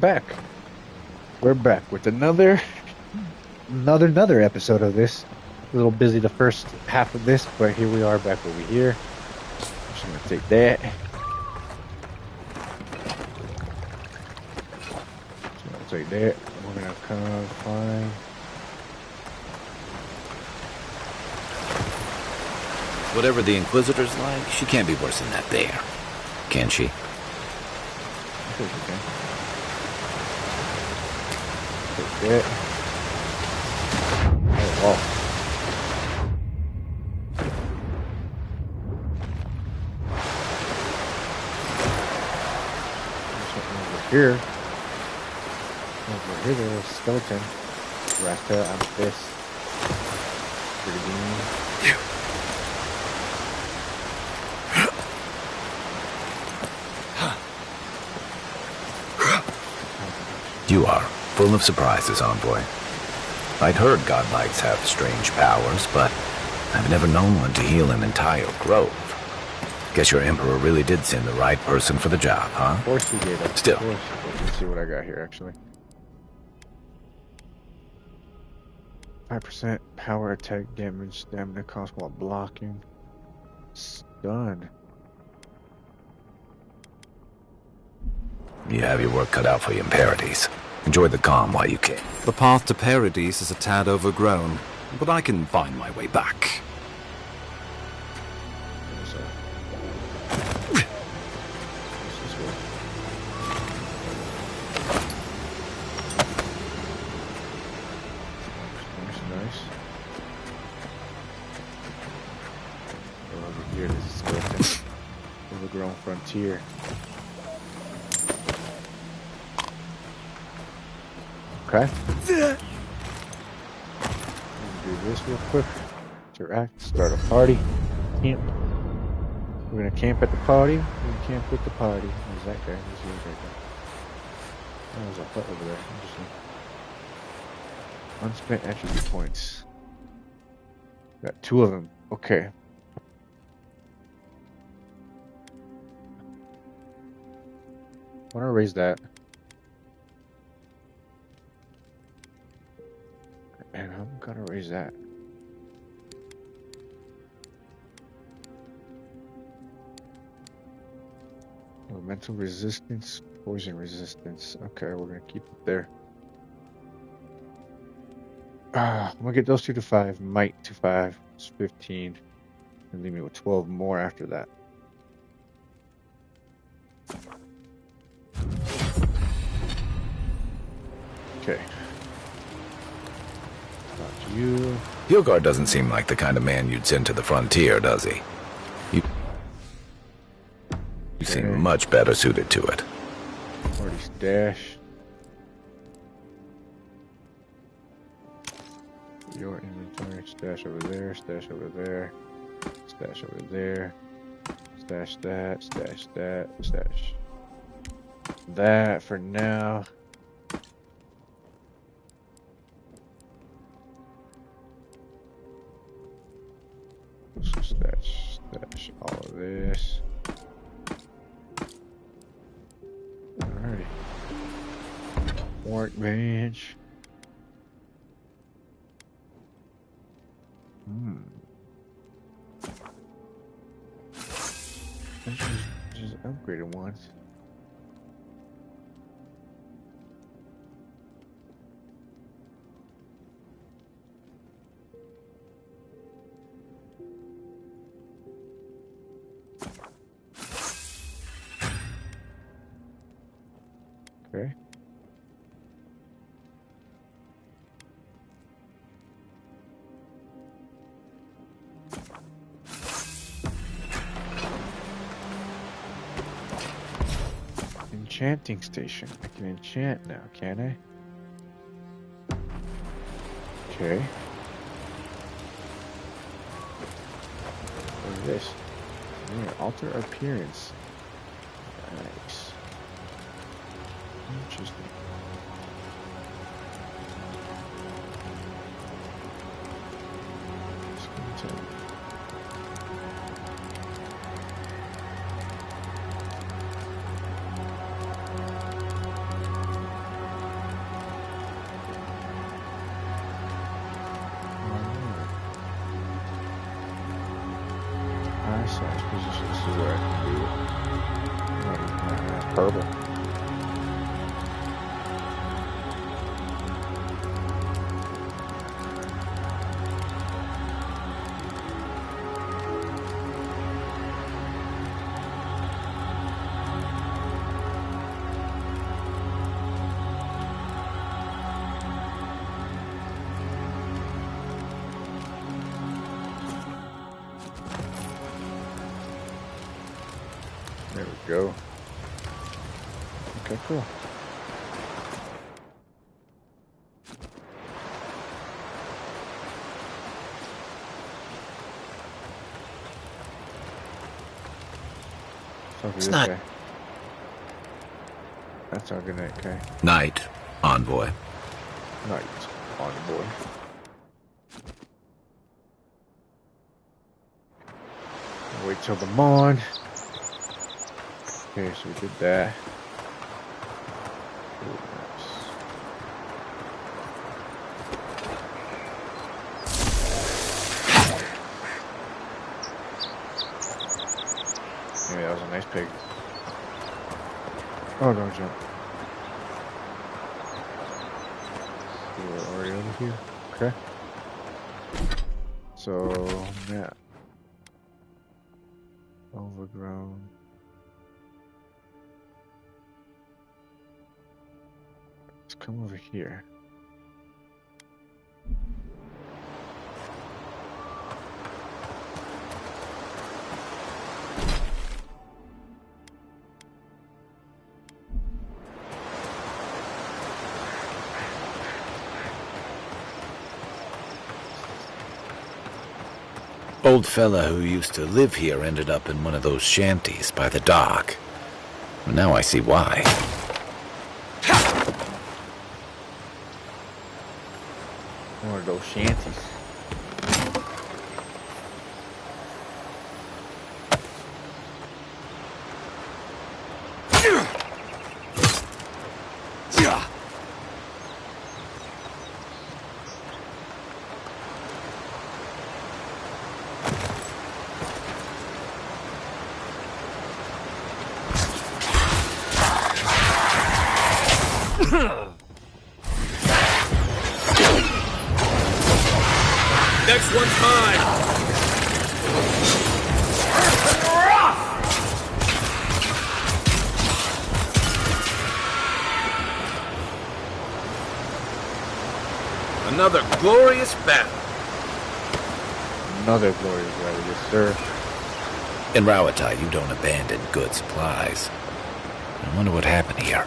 Back. We're back with another episode of this. A little busy the first half of this, but here we are back over here. Just gonna take that. Take that. We're gonna come find. Whatever the Inquisitor's like, she can't be worse than that bear. Can she? I think we can. Take that. Oh, wow. There's something over here. Over here, there's a skeleton. Rasta, I'm pissed. Pretty mean. You are full of surprises, envoy. I'd heard godlikes have strange powers, but I've never known one to heal an entire grove. Guess your emperor really did send the right person for the job, huh? Of course he did. Still. Let's see what I got here, actually. 5% power attack damage, stamina cost while blocking. Stun. You have your work cut out for you in Paradise. Enjoy the calm while you can. The path to Paradise is a tad overgrown, but I can find my way back. Nice. Over here, this is skeleton. Overgrown frontier. Okay. Do this real quick. Interact. Start a party. Camp. We're gonna camp at the party. We're gonna camp with the party. Where's that guy? Where's the other guy? Oh, there's a hut over there. Interesting. Unspent attribute points. Got 2 of them. Okay. I want to raise that. And I'm gonna raise that. Elemental resistance, poison resistance. Okay, we're gonna keep it there. I'm gonna get those 2 to 5. Might to 5. It's 15. And leave me with 12 more after that. Okay. You. Hilgard doesn't seem like the kind of man you'd send to the frontier, does he? You seem much better suited to it. Party stash. Your inventory. Stash over there. Stash over there. Stash over there. Stash that. Stash that. Stash that for now. Stash all of this. Alrighty. Workbench. Just upgraded once. Okay. Enchanting station. I can enchant now, can I? Okay. What is this? Yeah, alter appearance. Nice. Interesting. Skeleton. purple. There we go. Okay, cool. It's not. Okay. That's our good night, okay. Night, envoy. Night, envoy. Wait till the morn. Okay, so we did that. Ooh, nice. Yeah, that was a nice pig. Oh, don't jump. We're already over here. Okay. So, yeah. Overgrown. Let's come over here. Old fella who used to live here ended up in one of those shanties by the dock. Now I see why. One of those shanties. Next one's mine! Another glorious battle. Another glorious battle, yes, sir. In Rawatai, you don't abandon good supplies. I wonder what happened here.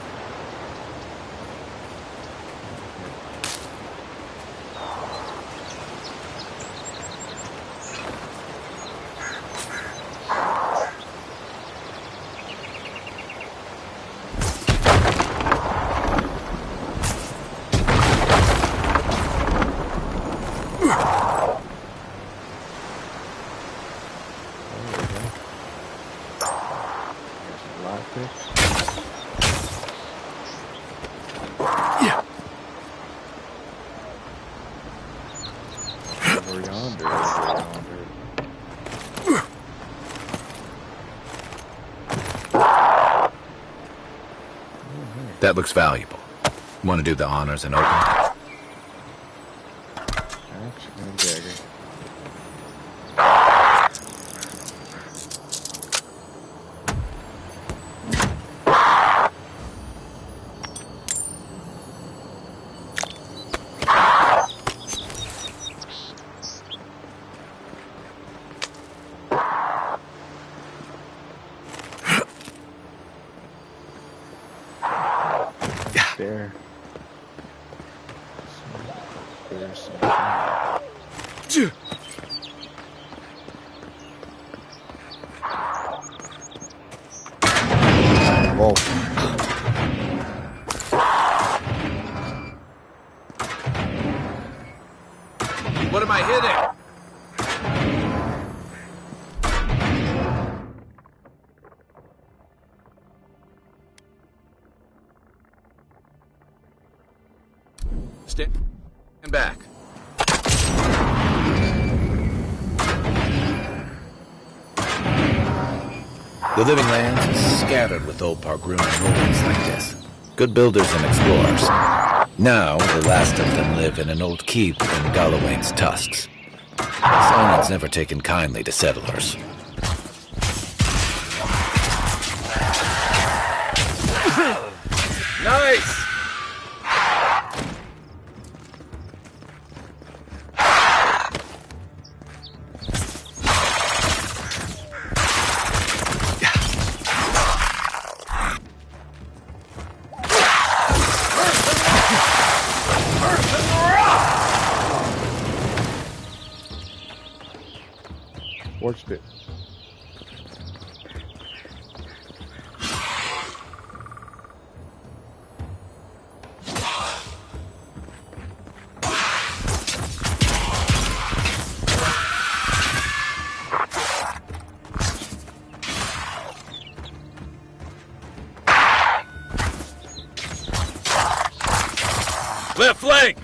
That looks valuable. Want to do the honors and open? Axe and dagger. There. There's something. Whoa. What am I hitting? Stand back. The living lands is scattered with old Pargroom ruins like this. Good builders and explorers. Now, the last of them live in an old keep in Galloway's tusks. Simon's never taken kindly to settlers. Nice! Watched it. Left flank!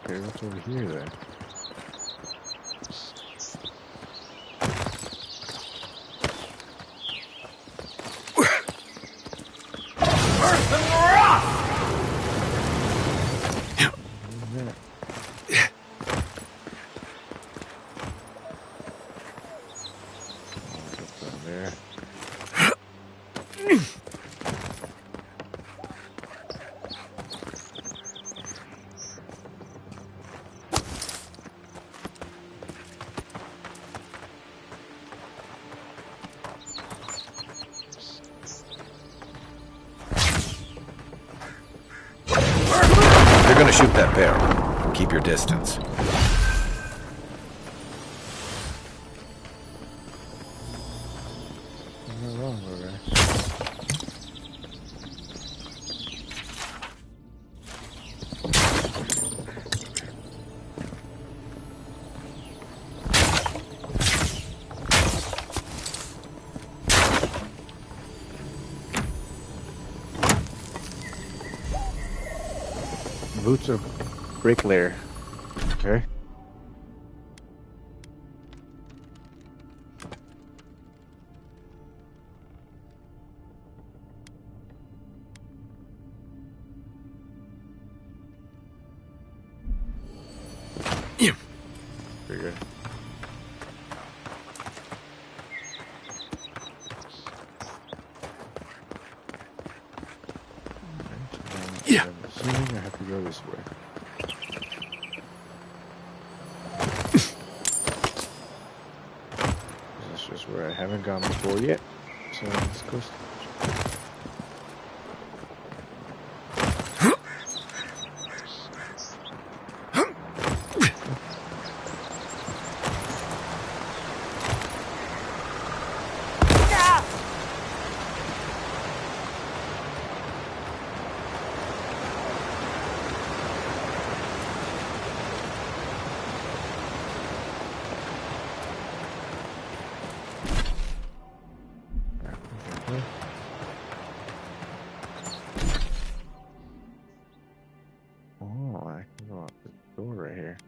Okay, what's over here then? You're gonna shoot that barrel. Keep your distance. Nothing wrong with that. Boots of bricklayer. Okay. Pretty good. Yeah. I'm assuming I have to go this way. This is just where I haven't gone before yet. So let's go. Oh, I can go out the door right here.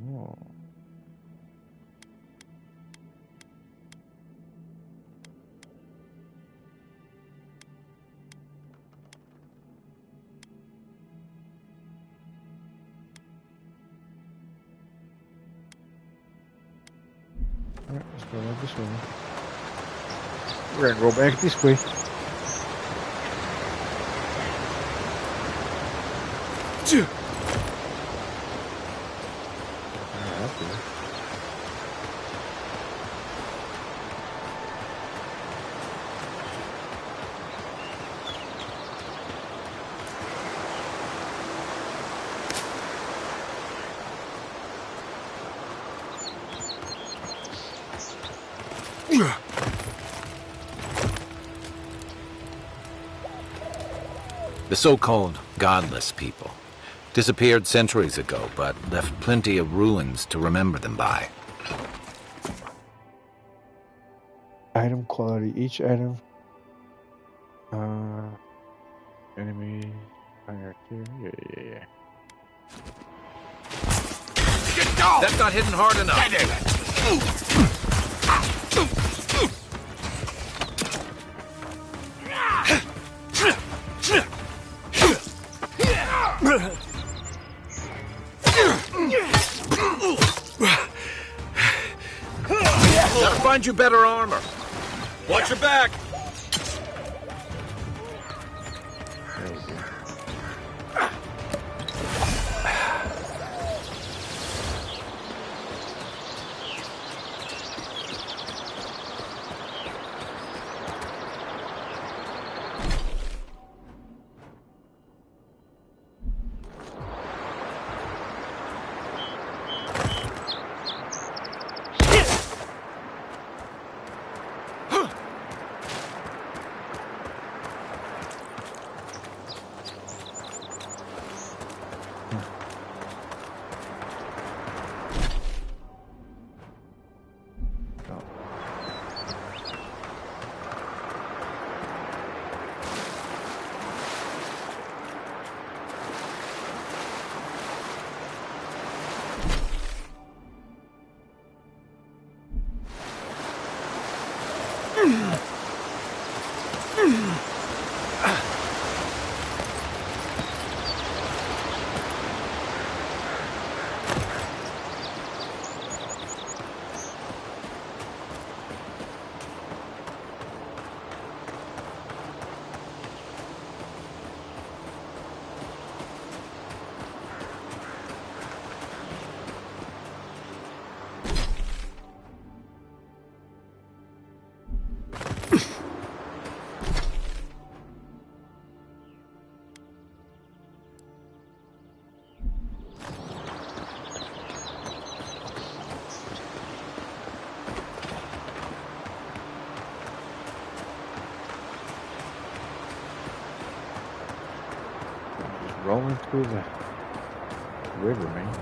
Oh. Alright, let's go like this way. We're gonna go back this way. The so-called godless people disappeared centuries ago, but left plenty of ruins to remember them by. Item quality. Each item. Enemy. Yeah. Get down! That's not hitting hard enough. Gotta find you better armor. Watch your back. There we go. Rolling through the river, man.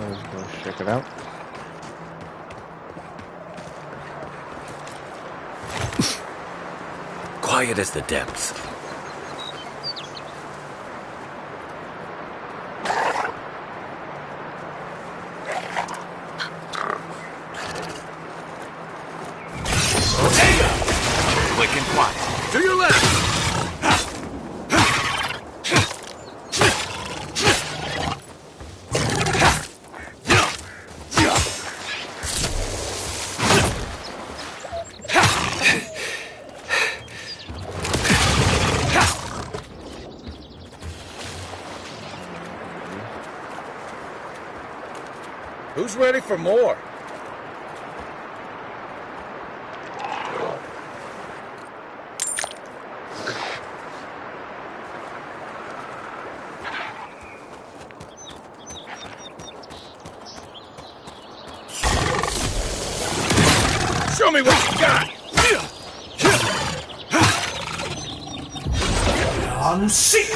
Let's go check it out. Quiet as the depths. Quick and quiet. To your left. Who's ready for more? Show me what you got! On seek!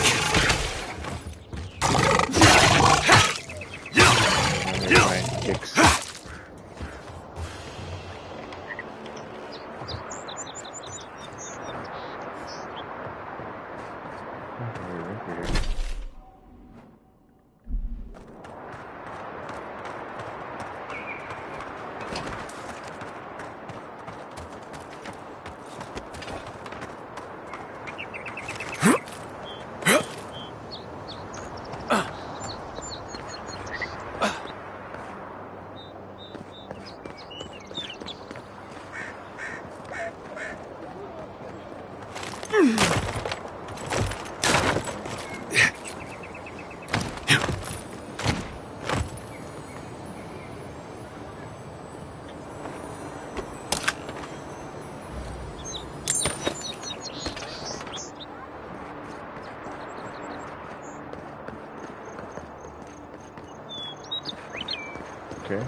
Okay.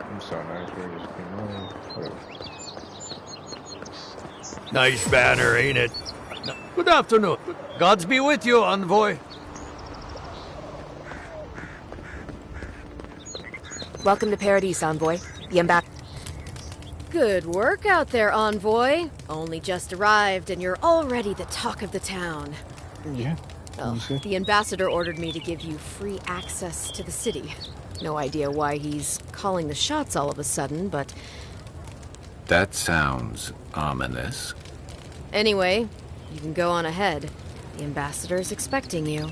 I'm so nice. We're just being whatever. Nice banner, ain't it? Good afternoon. Gods be with you, envoy. Welcome to Paradise, Envoy. The Good work out there, Envoy. Only just arrived and you're already the talk of the town. Yeah. Well, the ambassador ordered me to give you free access to the city. No idea why he's calling the shots all of a sudden, but... That sounds ominous. Anyway, you can go on ahead. The ambassador's expecting you.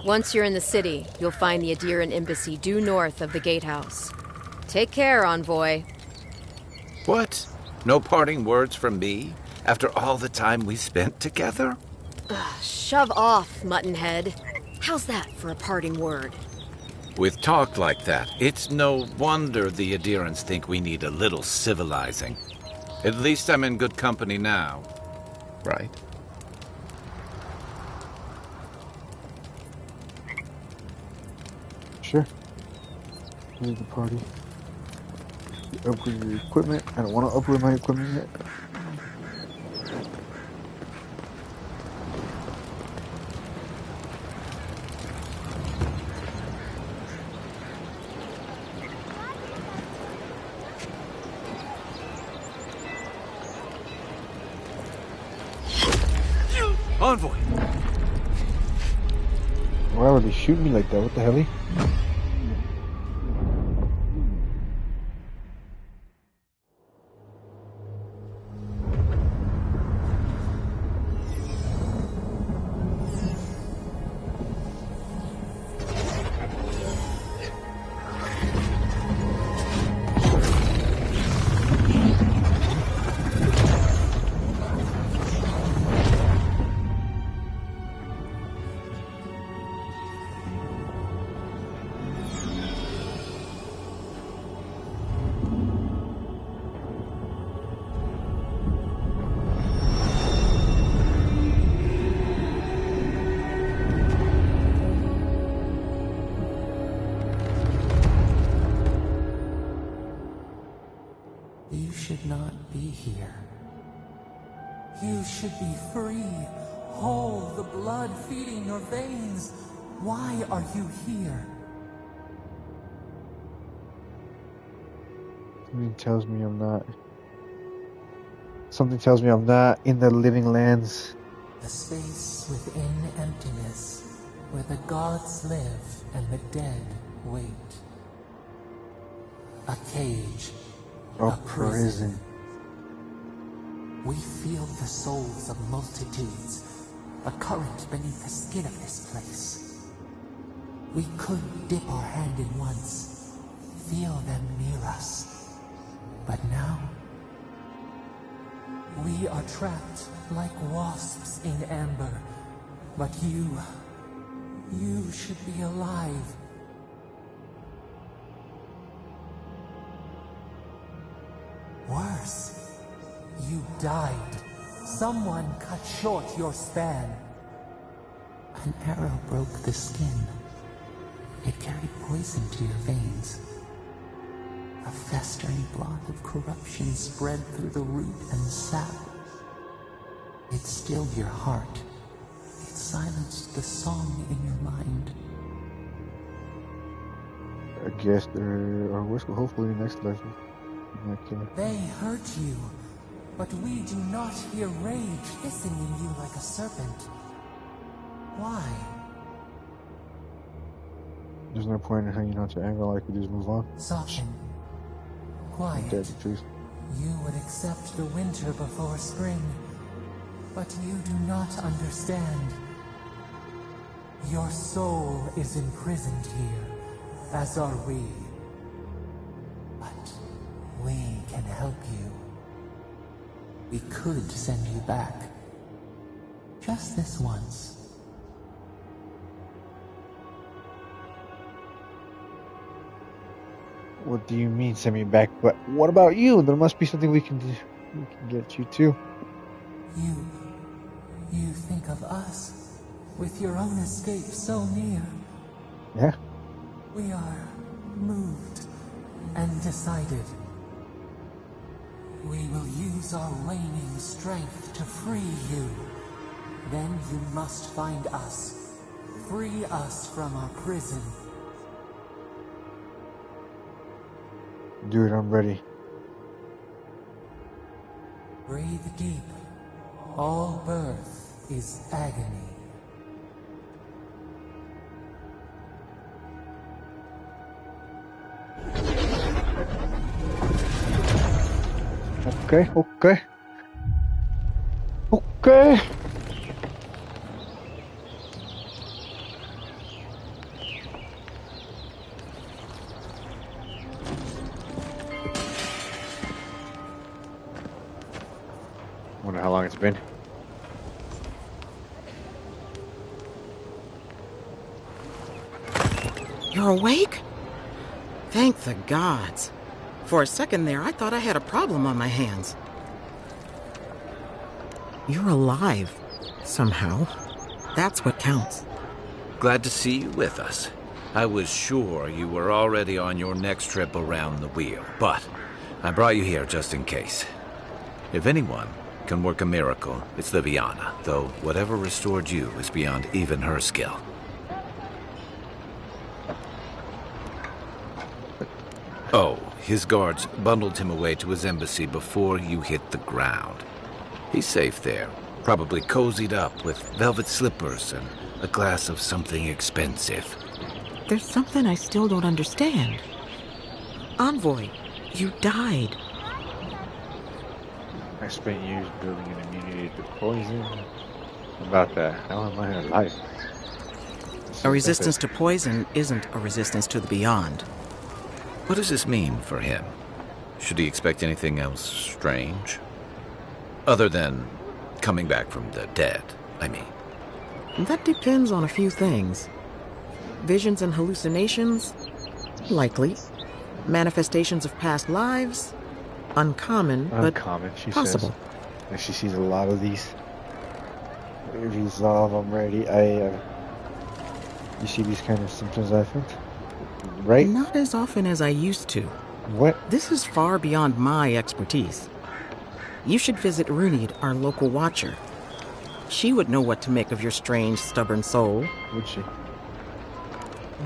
Once you're in the city, you'll find the Adiran embassy due north of the gatehouse. Take care, Envoy. What? No parting words from me? After all the time we spent together? Shove off, Muttonhead. How's that for a parting word? With talk like that, it's no wonder the Adirans think we need a little civilizing. At least I'm in good company now, right? Sure. Leave the party. Upgrade your equipment. I don't want to upgrade my equipment yet. Envoy! Why would they shoot me like that? What the hell? You should not be here. You should be free, whole, the blood feeding your veins. Why are you here? Something tells me I'm not. Something tells me I'm not in the living lands. The space within emptiness, where the gods live and the dead wait. A cage. A prison. We feel the souls of multitudes, a current beneath the skin of this place. We could dip our hand in once, feel them near us. But now, we are trapped like wasps in amber. But you should be alive. Worse, you died. Someone cut short your span. An arrow broke the skin. It carried poison to your veins. A festering blot of corruption spread through the root and sap. It stilled your heart. It silenced the song in your mind. I guess there are whiskey. Hopefully, next lesson. They hurt you, but we do not hear rage hissing in you like a serpent. Why? There's no point in hanging on to anger like we just move on. Soften. Quiet. That's the truth. You would accept the winter before spring, but you do not understand. Your soul is imprisoned here, as are we. But we can help you. We could send you back. Just this once. What do you mean, send me back? But what about you? There must be something we can do. We can get you too. You think of us, with your own escape so near. Yeah? We are moved and decided. We will use our waning strength to free you. Then you must find us. Free us from our prison. Dude, I'm ready. Breathe deep. All birth is agony. Okay, okay. Okay. Wonder how long it's been. You're awake? Thank the gods. For a second there, I thought I had a problem on my hands. You're alive, somehow. That's what counts. Glad to see you with us. I was sure you were already on your next trip around the wheel, but I brought you here just in case. If anyone can work a miracle, it's Liviana, though whatever restored you is beyond even her skill. Oh, his guards bundled him away to his embassy before you hit the ground. He's safe there, probably cozied up with velvet slippers and a glass of something expensive. There's something I still don't understand. Envoy, you died. I spent years building an immunity to poison. About that, how am I alive? A resistance to poison isn't a resistance to the beyond. What does this mean for him? Should he expect anything else strange? Other than coming back from the dead, I mean. That depends on a few things. Visions and hallucinations? Likely. Manifestations of past lives? Uncommon, but she possible. says. And she sees a lot of these. Resolve, I'm ready. You see these kind of symptoms, I think? Right? Not as often as I used to. What? This is far beyond my expertise. You should visit Runid, our local watcher. She would know what to make of your strange, stubborn soul. Would she?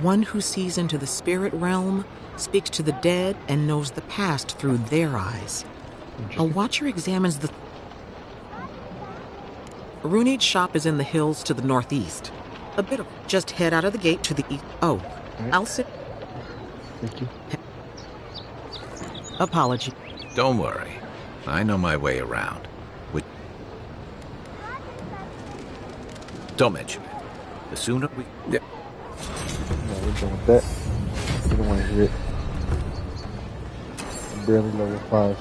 One who sees into the spirit realm, speaks to the dead, and knows the past through their eyes. A watcher examines the... Runid's shop is in the hills to the northeast. A bit of... Just head out of the gate to the east... Oh, right. I'll sit... Thank you. Apology. Don't worry. I know my way around. Don't mention it. The sooner we... Yeah. No, we're done with that. We don't want to hear it. I'm barely level 5.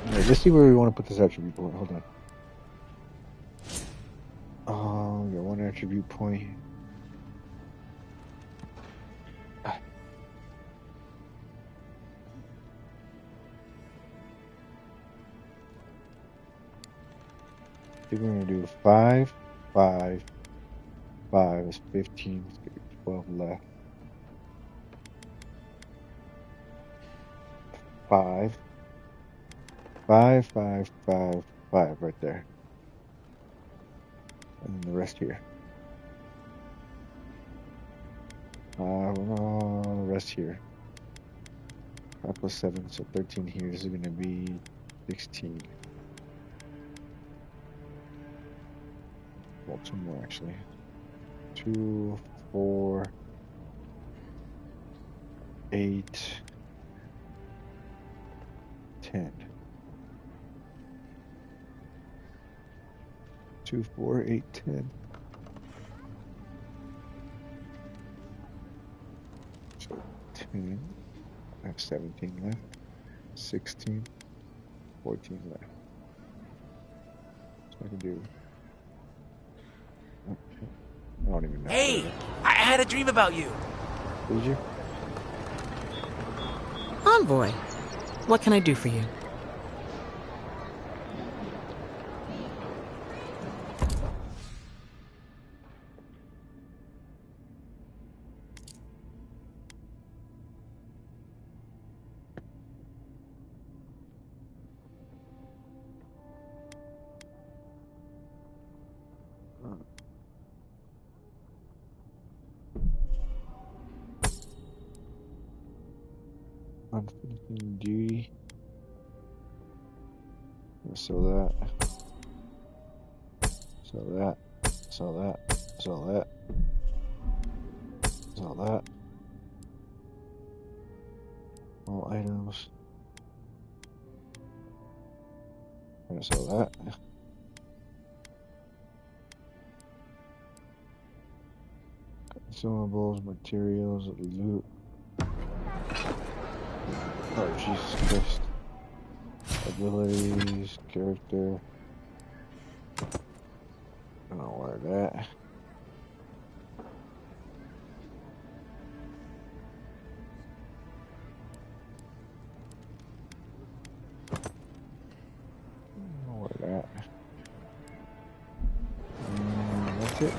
Alright, let's see where we want to put this attribute point. Hold on. Oh, we got one attribute point. I think we're going to do 5, 5, 5 is 15. It's gonna be 12 left. 5. 5, 5, 5, 5 right there. And then the rest here. The rest here. 5 plus 7, so 13 here. This is gonna be 16. Well, 2 more actually. 2, 4, 8, 10. 2, 4, 8, 10. So 10. I have 17 left. 16. 14 left. So I can do. I don't even know. Hey! I had a dream about you! Did you? Envoy, what can I do for you? Unfinishing duty. Sell that. Sell that. Sell that. Sell that. Sell that. All items. I'm gonna sell that. Consumables, materials, loot. Oh, Jesus Christ. Abilities, character. I don't wear that. I don't wear that. That's it.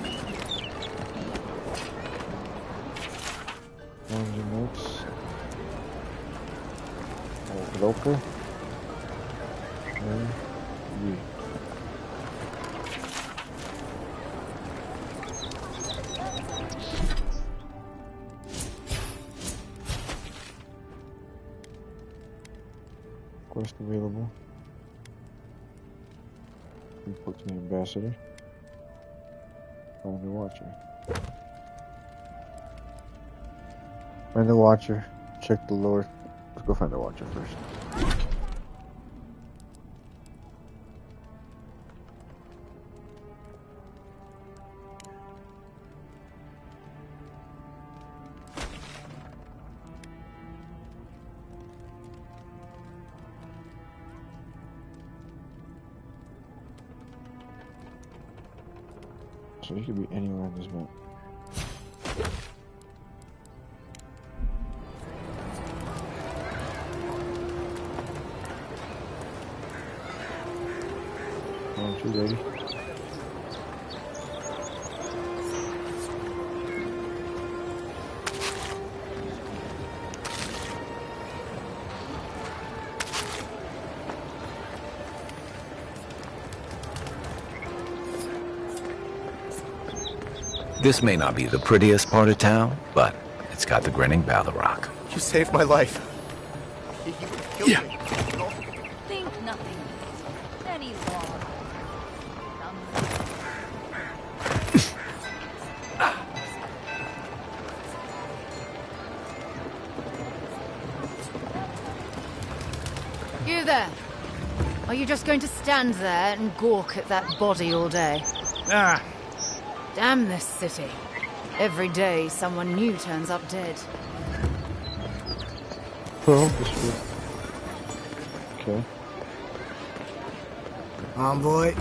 Engine notes. Broker. And you. Quest available. Report to the ambassador. Find the watcher. Find the watcher. Check the lord. Let's go find the watcher first. So he could be anywhere in this map. Aren't you ready? This may not be the prettiest part of town, but it's got the grinning Balrog. You saved my life. You killed me. Think nothing any more. You there? Are you just going to stand there and gawk at that body all day? Ah, Damn this city. Every day someone new turns up dead. Oh, this would. Okay. Envoy.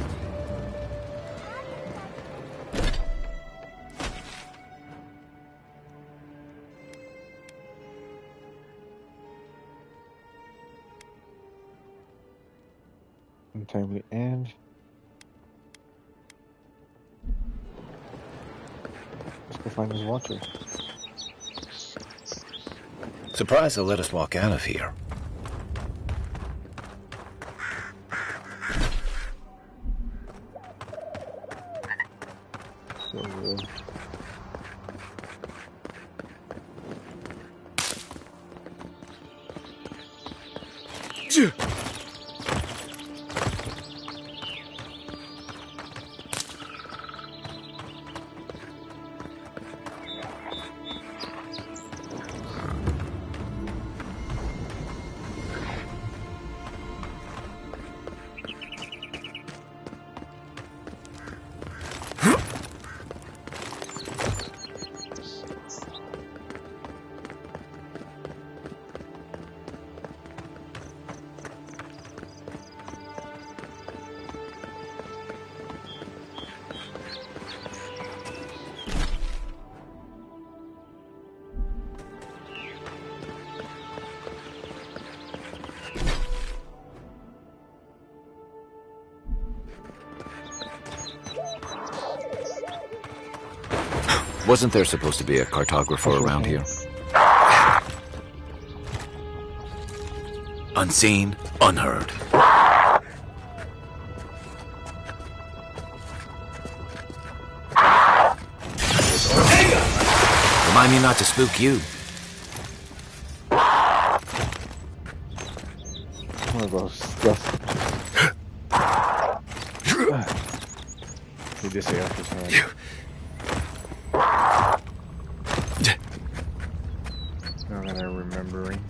Untimely end. find this watcher. Surprised they'll let us walk out of here. Wasn't there supposed to be a cartographer around here? Unseen, unheard. Remind me not to spook you. One of those stuff. He did say after time. Now that I'm remembering.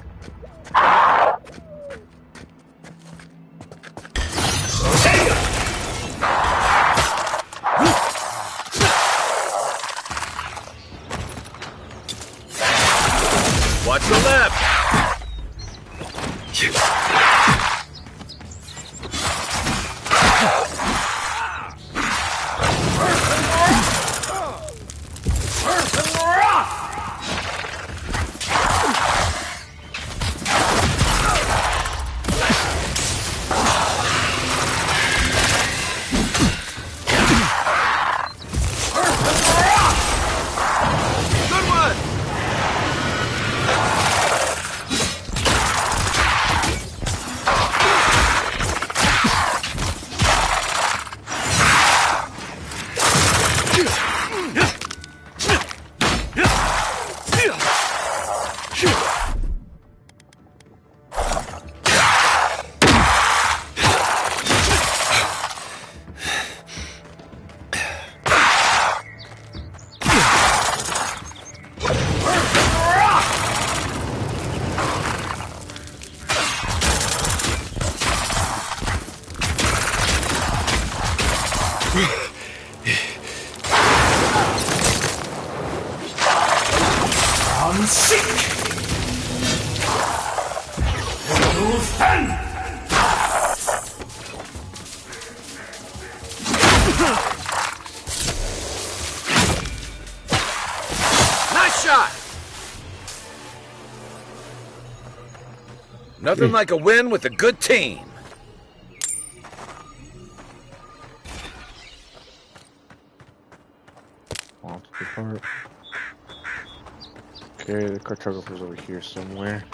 Watch the left! Nothing like a win with a good team. Launch the part. Okay, the cartographer's over here somewhere.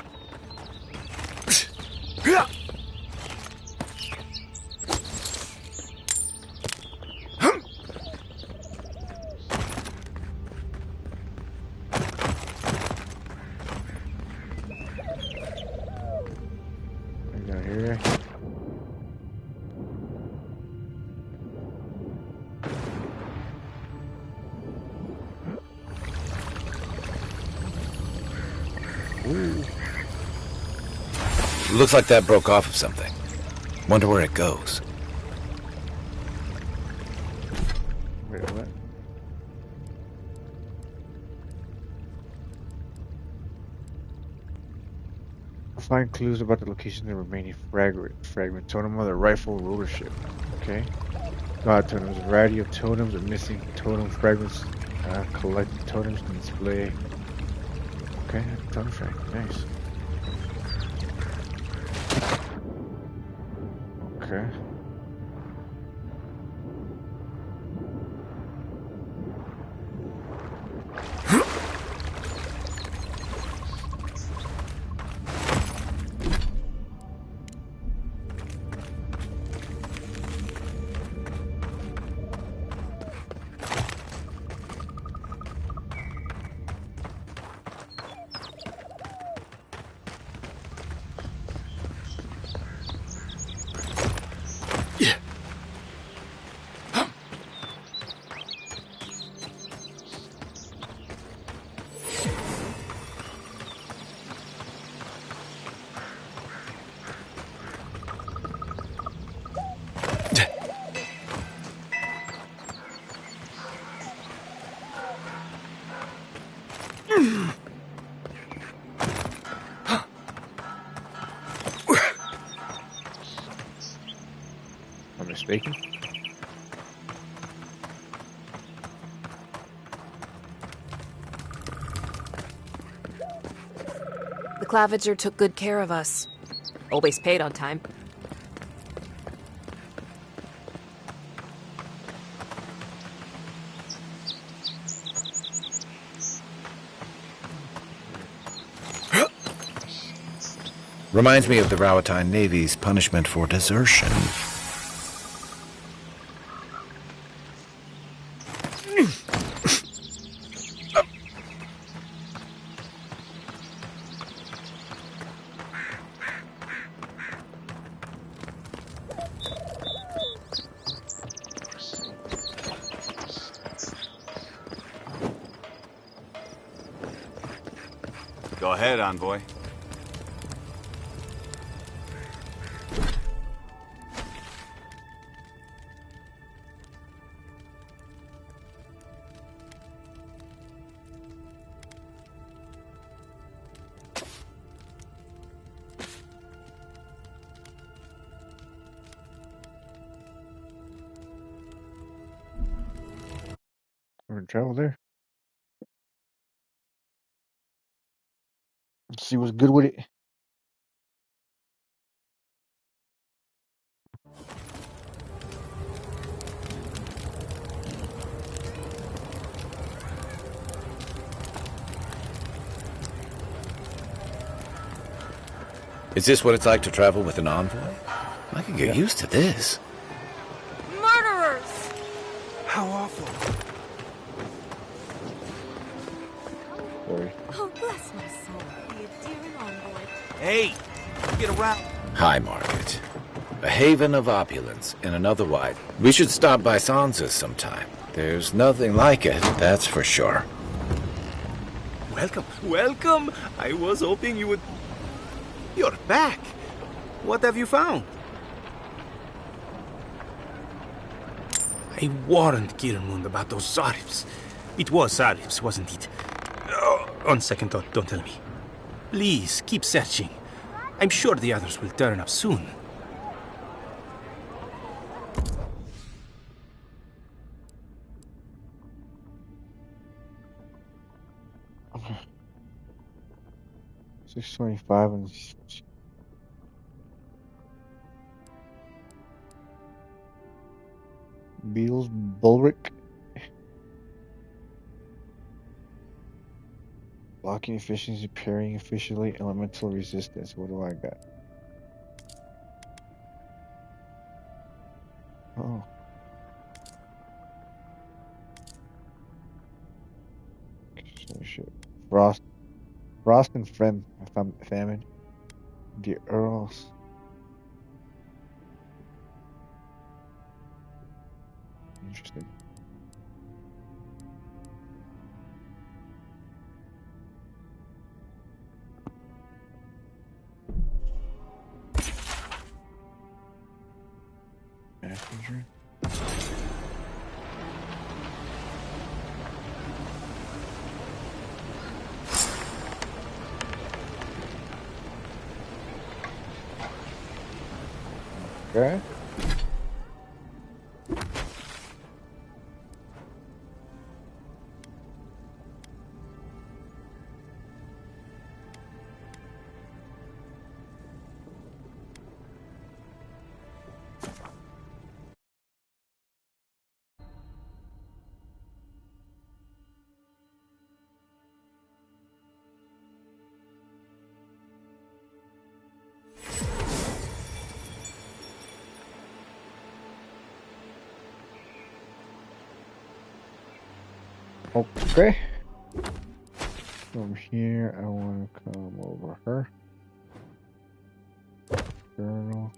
Down here. Ooh. Looks like that broke off of something. Wonder where it goes. Wait, what? Find clues about the location of the remaining fragment totem of the rifle rulership. Okay. God totems. A variety of totems or missing totem fragments. Collect the totems and display. Okay, totem fragment. Nice. Okay. I'm mistaken. The Claviger took good care of us. Always paid on time. Reminds me of the Rawatine Navy's punishment for desertion. Go ahead, Envoy. We're gonna travel there. Let's see what's good with it. Is this what it's like to travel with an envoy? I can get used to this. Murderers! How awful. Sorry. Oh, bless my soul. The endearing envoy. Hey, get around. High Market. A haven of opulence in an otherwise. We should stop by Sansa's sometime. There's nothing like it, that's for sure. Welcome, welcome. I was hoping you would... You're back. What have you found? I warned Kirmund about those Zarifs. It was Zarifs, wasn't it? Oh, on second thought, don't tell me. Please, keep searching. I'm sure the others will turn up soon. Okay. 625 and Beals Bulwark. Blocking efficiency, parrying efficiently, elemental resistance. What do I got? Oh. So shit. Frost and Famine. The Earls. Interesting. Messenger. Okay. Okay. From here, I want to come over her. Journal.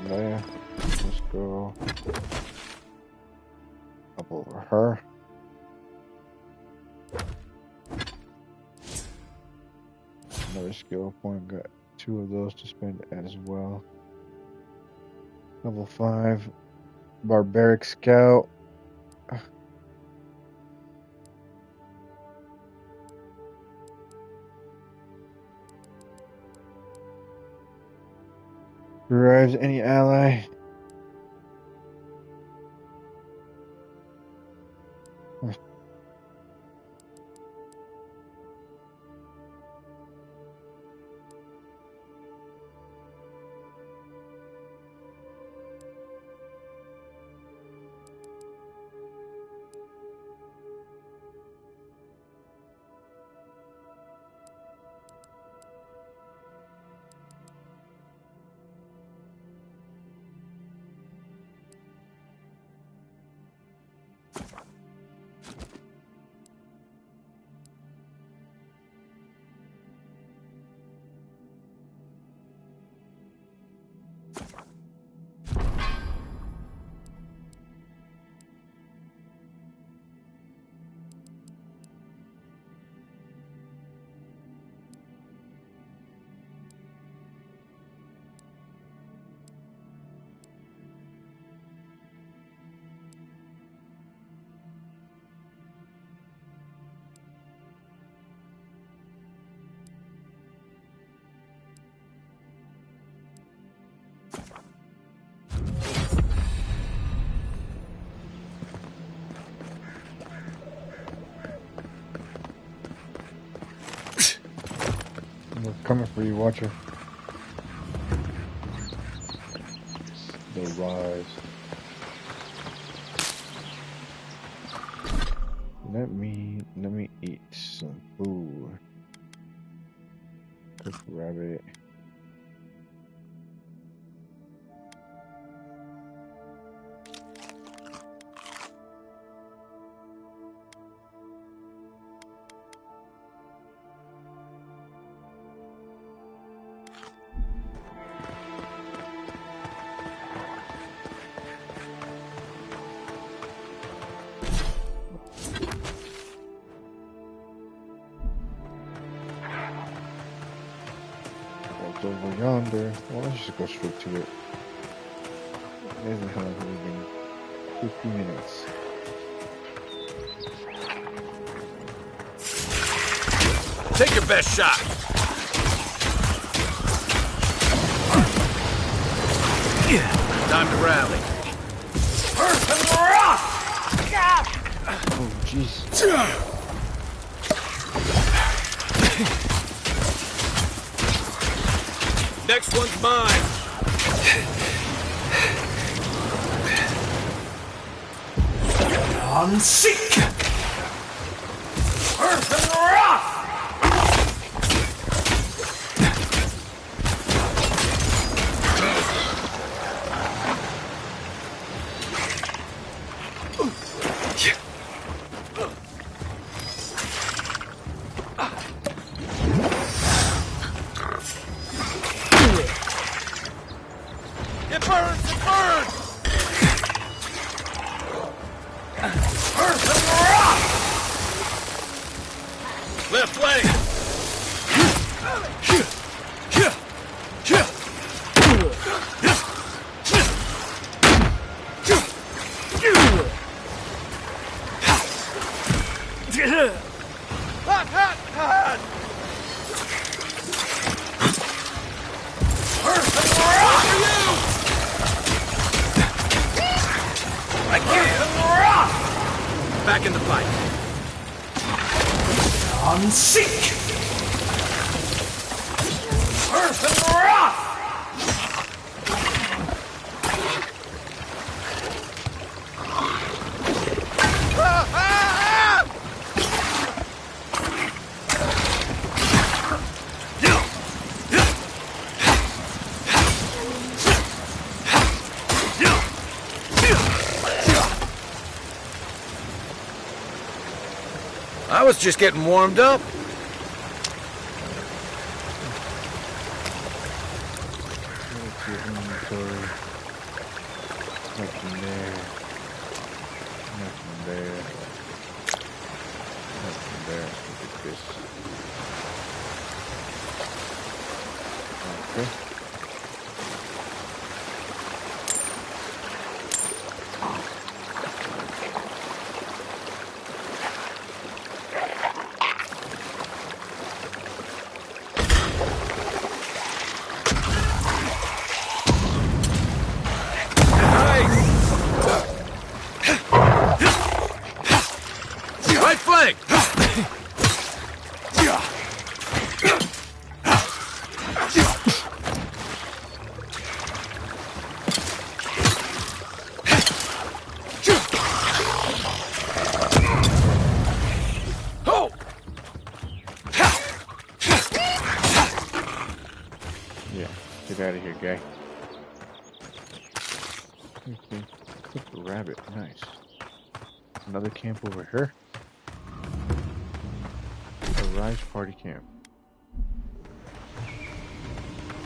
There. Let's go up over her. another skill point. Got 2 of those to spend as well. Level 5. Barbaric Scout. Revives any ally. We're coming for you, watcher. They'll rise. Let me eat some food. Cook rabbit. Over yonder. Well, let's just go straight to it. There's the hell leaving 50 minutes. Take your best shot. Time to rally. Oh, jeez. Next one's mine. On seek. Earth and rock. Left leg! Back in the fight. On seek! Earth and rock! I was just getting warmed up. What's your inventory? Nothing there. Nothing there. Nothing there. Look at this. Okay. Right flank! Yeah, get out of here, guy. Okay, cook a rabbit, nice. Another camp over here. A rise party camp.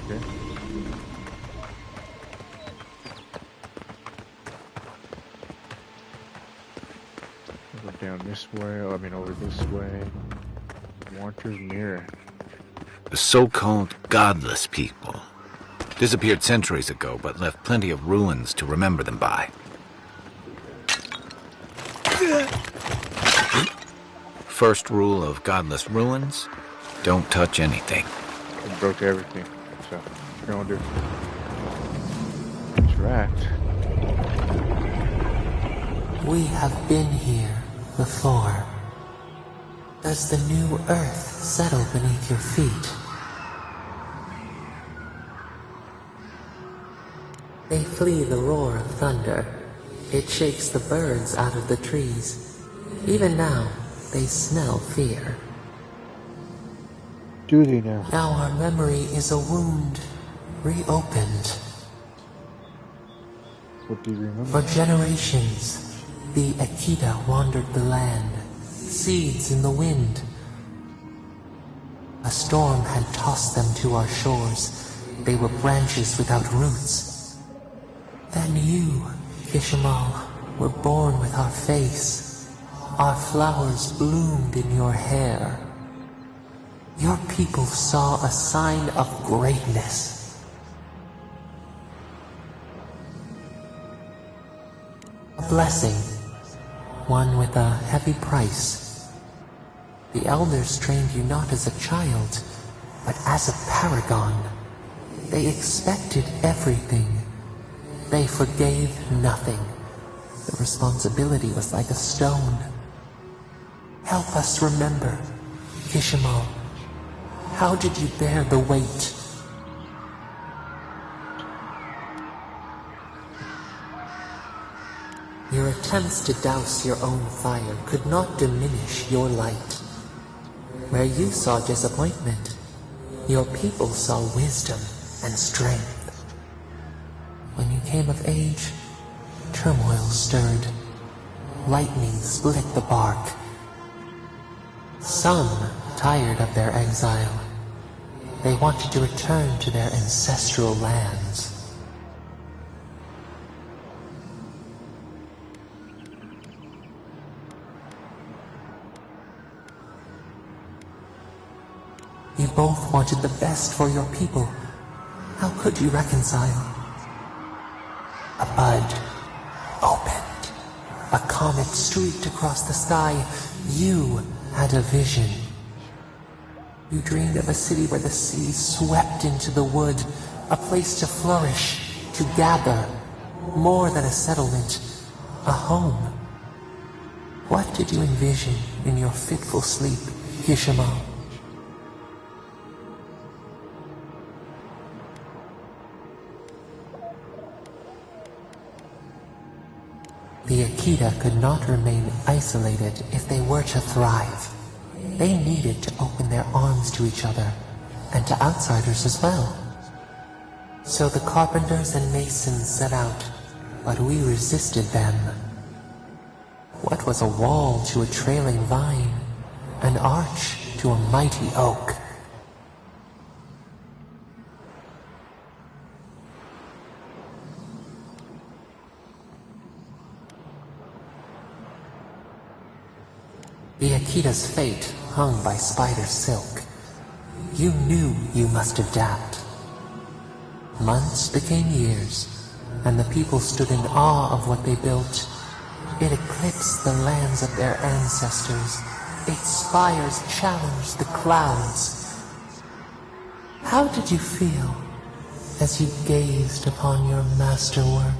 Okay. Go down this way, I mean over this way. Wanter's Mirror. The so-called godless people disappeared centuries ago, but left plenty of ruins to remember them by. First rule of godless ruins, don't touch anything. It broke everything, so what you gonna do? Interact. We have been here before. Does the new earth settle beneath your feet? They flee the roar of thunder. It shakes the birds out of the trees. Even now, they smell fear. Do they now? Now our memory is a wound, reopened. What do you remember? For generations, the Akita wandered the land, seeds in the wind. A storm had tossed them to our shores. They were branches without roots. Then you, Kishimal, were born with our face. Our flowers bloomed in your hair. Your people saw a sign of greatness. A blessing, one with a heavy price. The elders trained you not as a child, but as a paragon. They expected everything. They forgave nothing. The responsibility was like a stone. Help us remember, Kishimal. How did you bear the weight? Your attempts to douse your own fire could not diminish your light. Where you saw disappointment, your people saw wisdom and strength. When you came of age, turmoil stirred. Lightning split the bark. Some tired of their exile. They wanted to return to their ancestral lands. You both wanted the best for your people. How could you reconcile? A bud opened. A comet streaked across the sky. You had a vision. You dreamed of a city where the sea swept into the wood, a place to flourish, to gather, more than a settlement, a home. What did you envision in your fitful sleep, Kishimal? The Akita could not remain isolated if they were to thrive. They needed to open their arms to each other, and to outsiders as well. So the carpenters and masons set out, but we resisted them. What was a wall to a trailing vine? An arch to a mighty oak? The Akita's fate hung by spider silk. You knew you must adapt. Months became years, and the people stood in awe of what they built. It eclipsed the lands of their ancestors. Its spires challenged the clouds. How did you feel as you gazed upon your masterwork?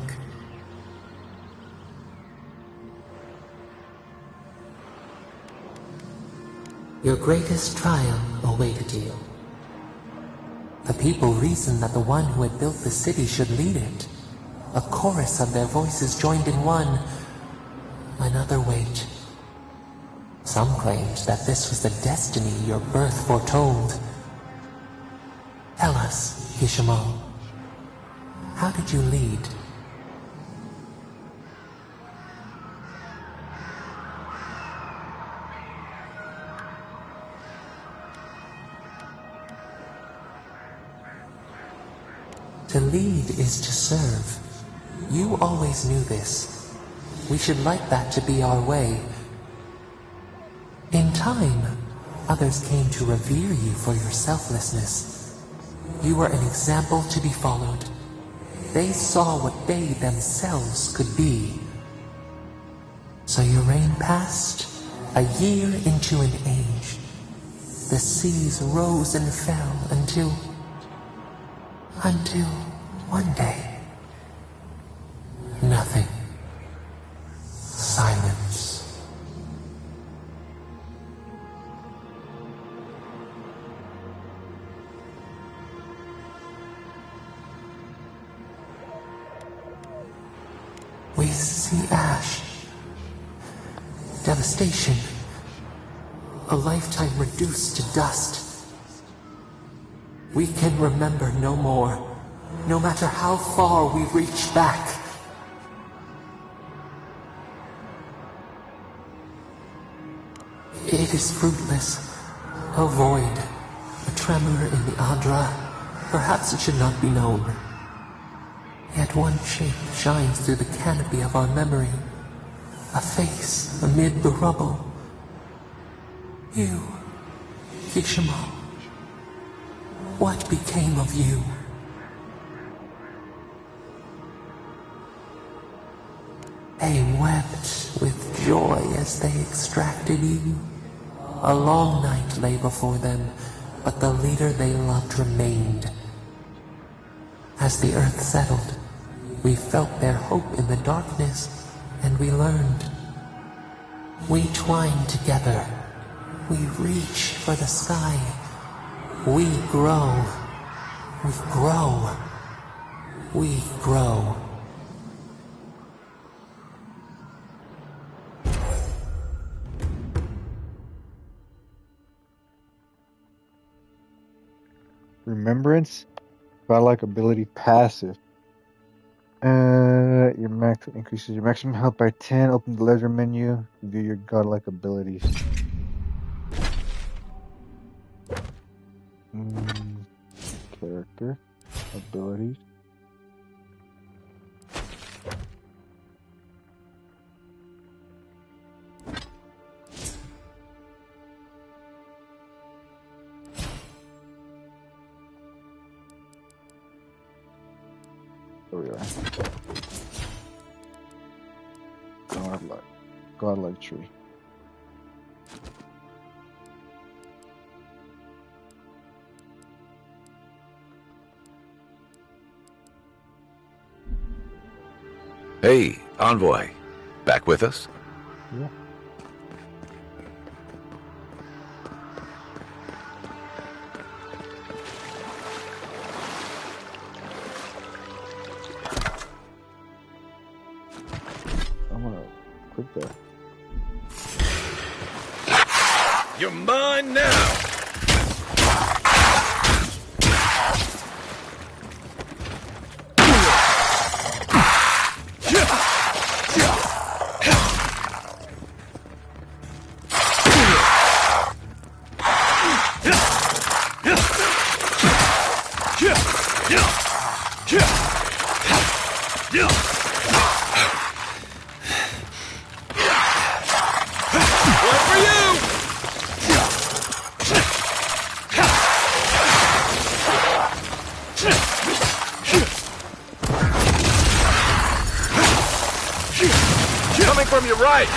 Your greatest triumph awaited you. The people reasoned that the one who had built the city should lead it. A chorus of their voices joined in one. Another wait. Some claimed that this was the destiny your birth foretold. Tell us, Hishamo, how did you lead? To lead is to serve. You always knew this. We should like that to be our way. In time, others came to revere you for your selflessness. You were an example to be followed. They saw what they themselves could be. So your reign passed, a year into an age. The seas rose and fell until one day, nothing. Silence. We see ash, devastation, a lifetime reduced to dust. We can remember no more, no matter how far we reach back. It is fruitless, a void, a tremor in the Adra. Perhaps it should not be known. Yet one shape shines through the canopy of our memory, a face amid the rubble. You, Hishamo. What became of you? They wept with joy as they extracted you. A long night lay before them, but the leader they loved remained. As the earth settled, we felt their hope in the darkness, and we learned. We twine together. We reach for the sky. We grow. We grow. We grow. Remembrance? Godlike ability passive. Your max increases your maximum health by 10. Open the leisure menu. View your godlike abilities. Character. Abilities. There we are. Godlike tree. Hey, Envoy. Back with us? Yeah. I'm gonna quit that. You're mine now! One for you! serve you right!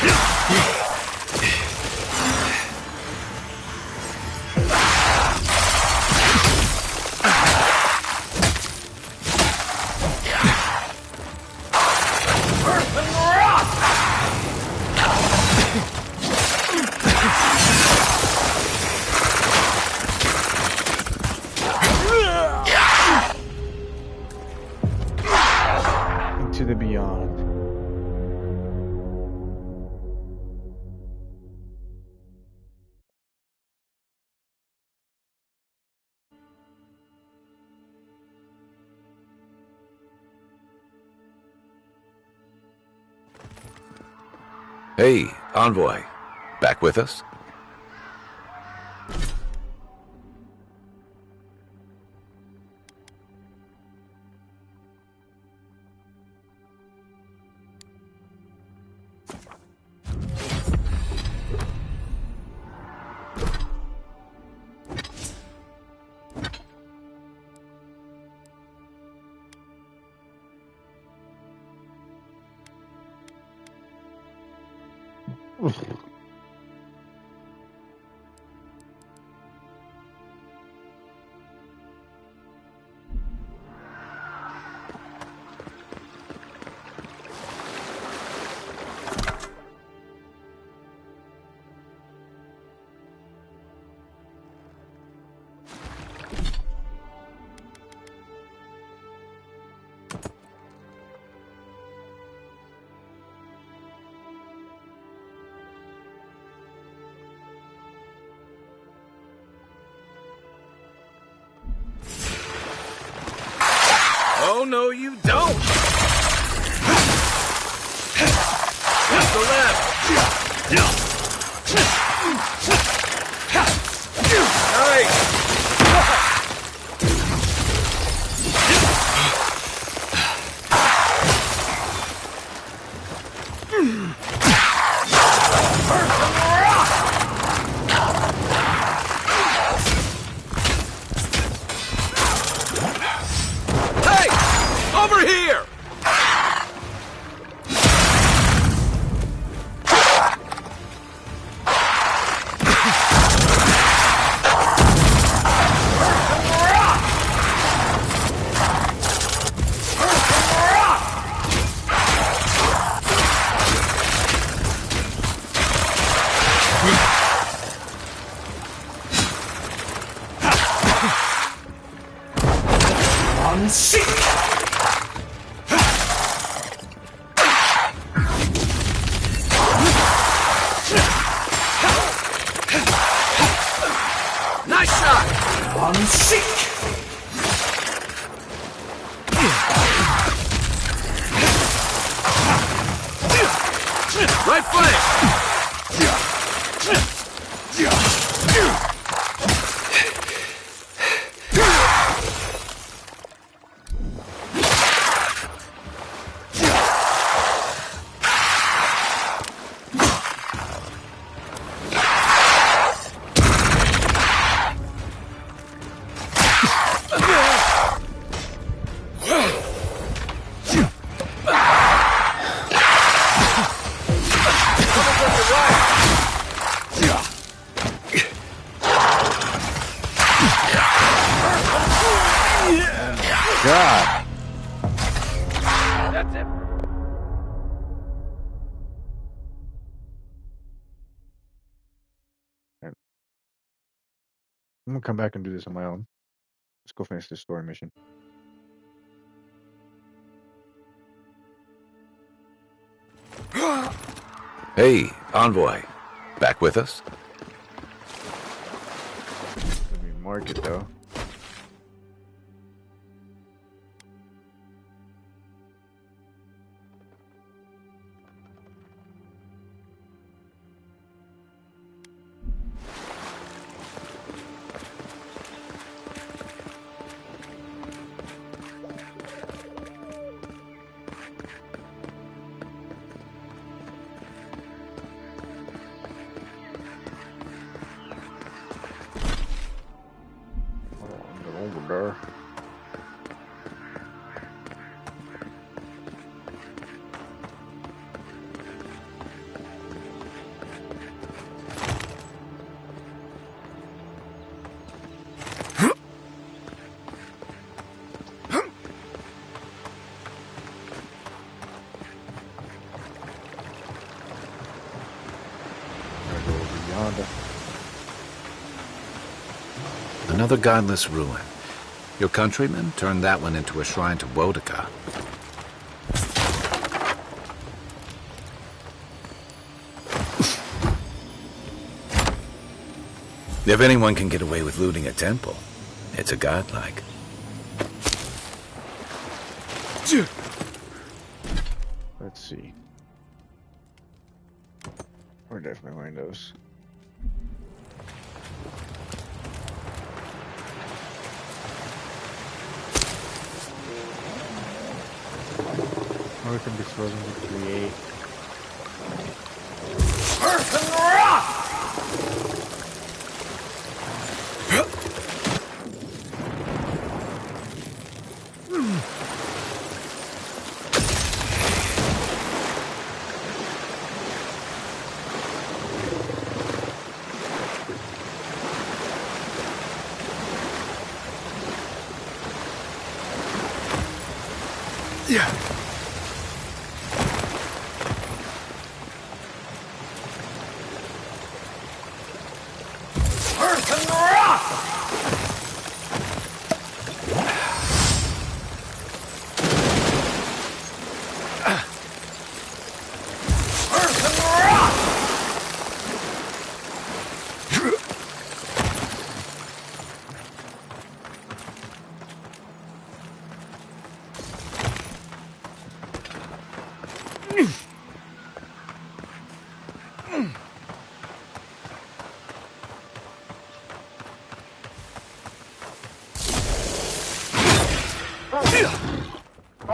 Into the beyond. Hey, Envoy. Back with us? Oh, no, you don't! Just the left! Nice! Over here! Nice shot! Right flank! God. That's it. I'm gonna come back and do this on my own. Let's go finish this story mission. Hey, Envoy. Back with us? Let me mark it though. Another godless ruin. Your countrymen turned that one into a shrine to Wodaka. If anyone can get away with looting a temple, it's a godlike. Let's see. We're definitely wearing those. Or it can be frozen to create. Earth and rock! Earth and rock! Earth and rock!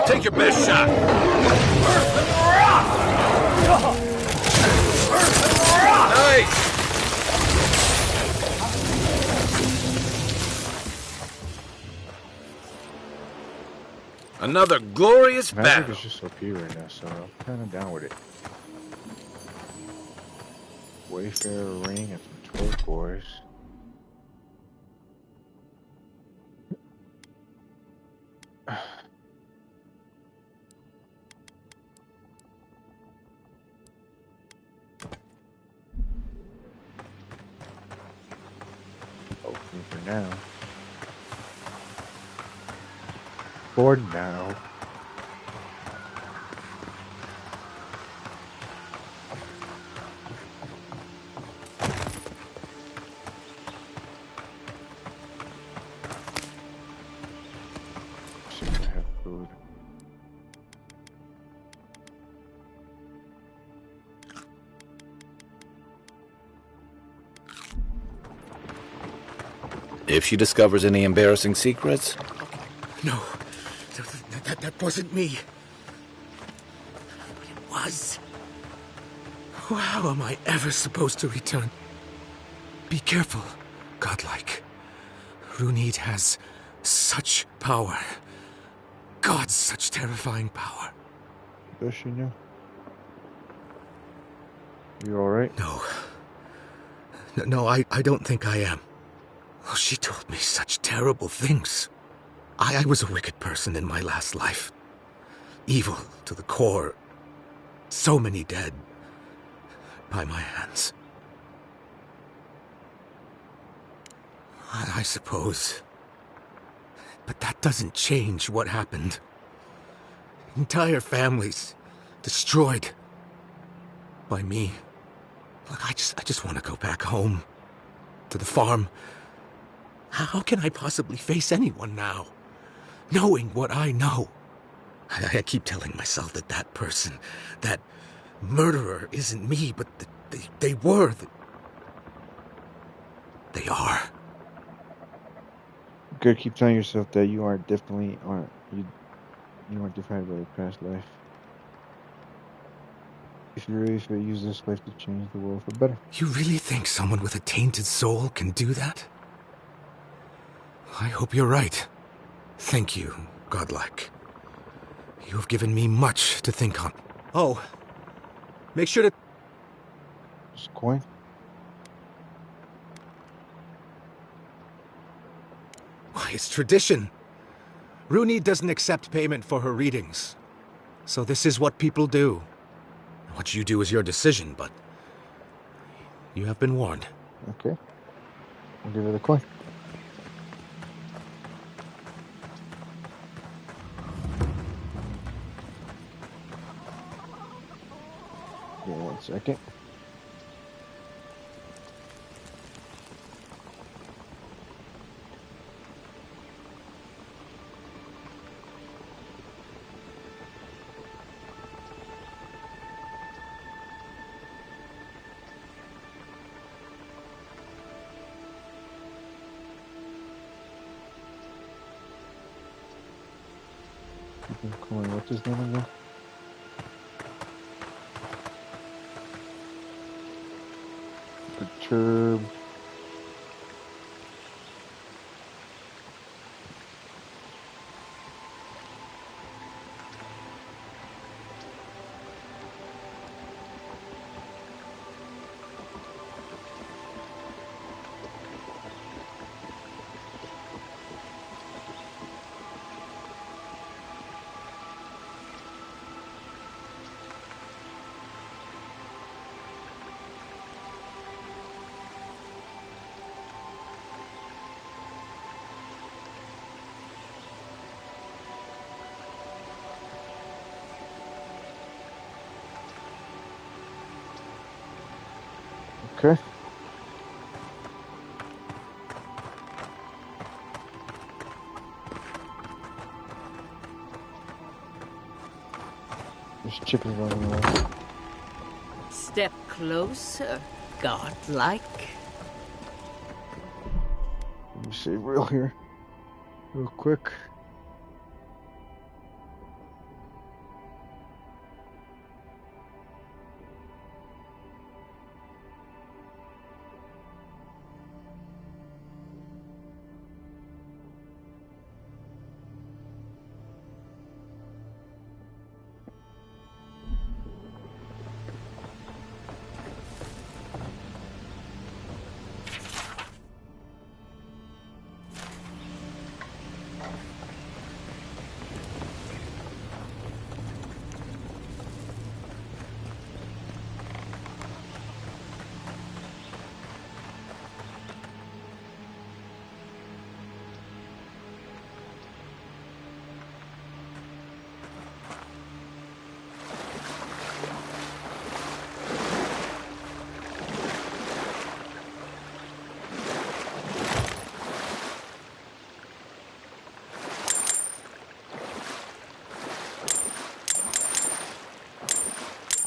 Take your best shot. Earth and rock! Earth and rock! Nice! Another glorious Magic battle. is just OP right now, so I'm kind of down with it. Wayfarer ring and some turquoise. Open for now. For now. See if I have food. If she discovers any embarrassing secrets, No, that wasn't me. It was. How am I ever supposed to return? Be careful, godlike. Runid has such power. God, such terrifying power. Does she know? You alright? No, I don't think I am. Oh, she told me such terrible things. I was a wicked person in my last life. Evil to the core. So many dead. By my hands. I suppose. But that doesn't change what happened. Entire families destroyed. By me. Look, I just want to go back home. To the farm. How can I possibly face anyone now? Knowing what I know. I keep telling myself that that person, that murderer isn't me, but they were. They are. Good, keep telling yourself that you aren't definitely aren't you aren't defined by your past life. If you really feel use this life to change the world for better. You really think someone with a tainted soul can do that? I hope you're right. Thank you, godlike. You have given me much to think on. Oh, make sure to... Just coin. Why, it's tradition. Rooney doesn't accept payment for her readings. So this is what people do. What you do is your decision, but... you have been warned. Okay. I'll give her the coin. Second. Coin, what's his name again? Perturb. Okay. There's chickens running around. Step closer, godlike. Let me save real here. Real quick.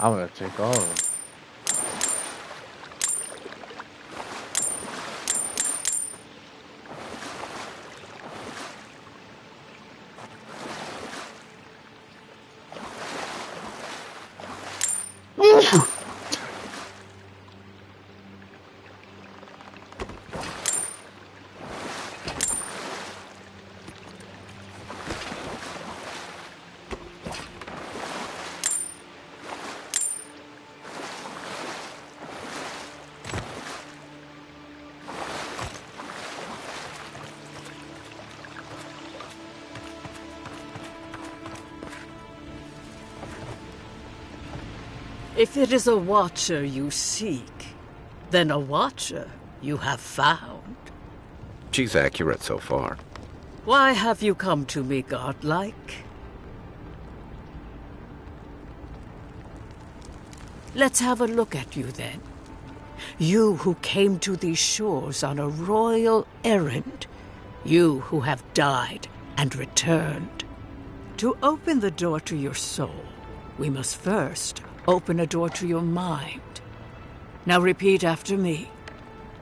I'm gonna take all of them. If it is a watcher you seek, then a watcher you have found. She's accurate so far. Why have you come to me, godlike? Let's have a look at you, then. You who came to these shores on a royal errand. You who have died and returned. To open the door to your soul, we must first open a door to your mind. Now repeat after me.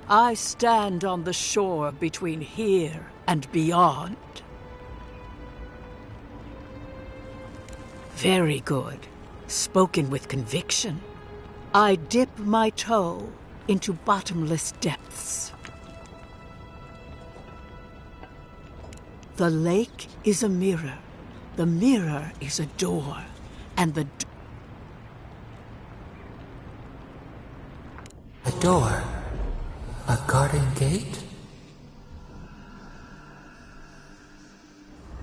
I stand on the shore between here and beyond. Very good. Spoken with conviction. I dip my toe into bottomless depths. The lake is a mirror. The mirror is a door. And the A door? A garden gate?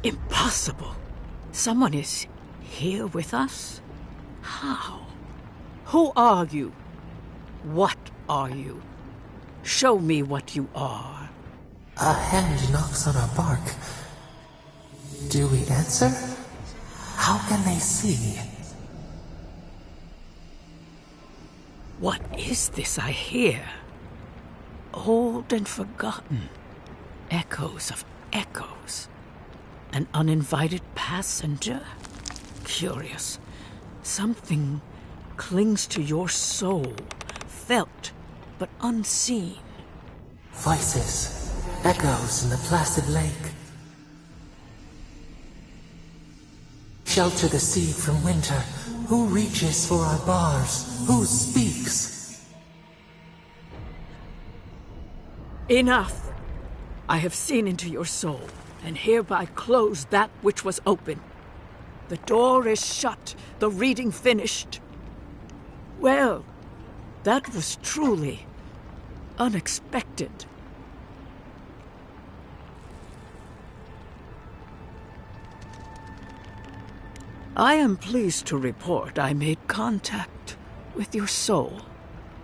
Impossible. Someone is here with us? How? Who are you? What are you? Show me what you are. A hand knocks on our bark. Do we answer? How can they see? What is this I hear? Old and forgotten. Echoes of echoes. An uninvited passenger? Curious. Something clings to your soul, felt but unseen. Voices, echoes in the placid lake. Shelter the sea from winter. Who reaches for our bars? Who speaks? Enough! I have seen into your soul, and hereby close that which was open. The door is shut, the reading finished. Well, that was truly unexpected. I am pleased to report I made contact with your soul,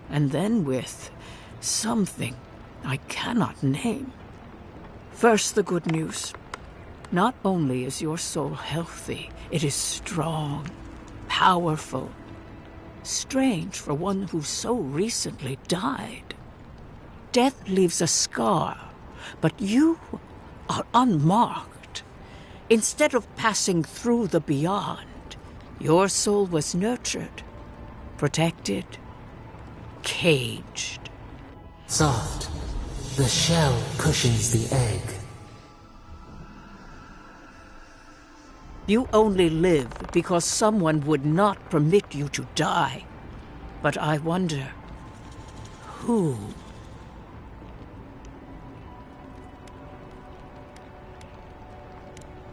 and then with something I cannot name. First, the good news. Not only is your soul healthy, it is strong, powerful. Strange for one who so recently died. Death leaves a scar, but you are unmarked. Instead of passing through the beyond, your soul was nurtured, protected, caged. Soft. The shell cushions the egg. You only live because someone would not permit you to die. But I wonder, who?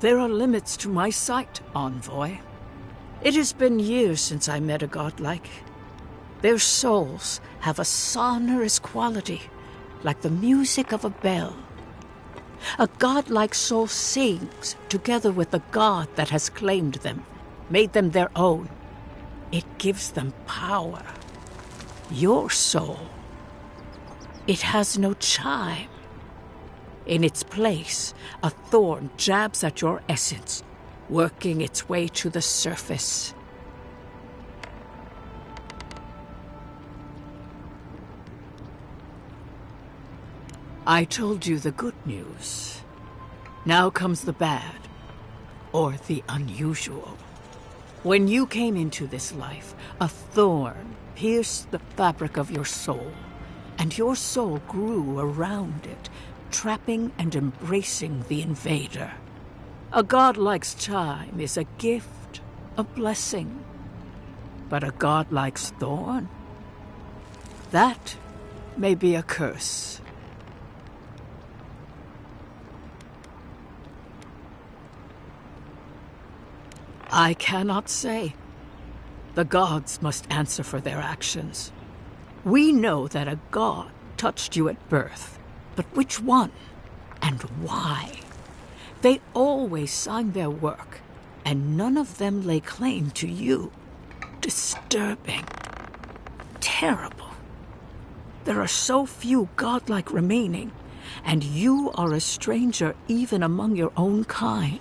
There are limits to my sight, Envoy. It has been years since I met a godlike. Their souls have a sonorous quality, like the music of a bell. A godlike soul sings together with the god that has claimed them, made them their own. It gives them power. Your soul, it has no chime. In its place, a thorn jabs at your essence, working its way to the surface. I told you the good news. Now comes the bad, or the unusual. When you came into this life, a thorn pierced the fabric of your soul, and your soul grew around it, trapping and embracing the invader. A godlike's chime is a gift, a blessing. But a godlike's thorn? That may be a curse. I cannot say. The gods must answer for their actions. We know that a god touched you at birth, but which one and why? They always sign their work, and none of them lay claim to you. Disturbing. Terrible. There are so few godlike remaining, and you are a stranger even among your own kind.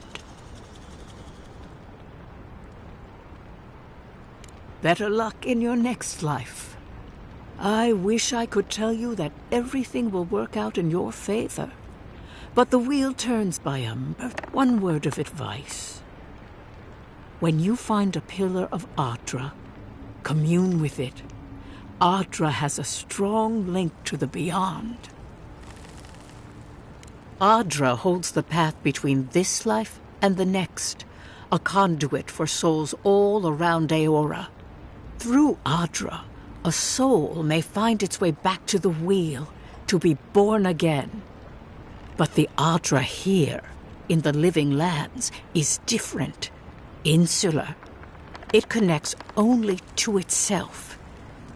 Better luck in your next life. I wish I could tell you that everything will work out in your favor. But the wheel turns by one word of advice. When you find a pillar of Adra, commune with it. Adra has a strong link to the beyond. Adra holds the path between this life and the next, a conduit for souls all around Aora. Through Adra, a soul may find its way back to the wheel, to be born again. But the Adra here, in the living lands, is different, insular. It connects only to itself.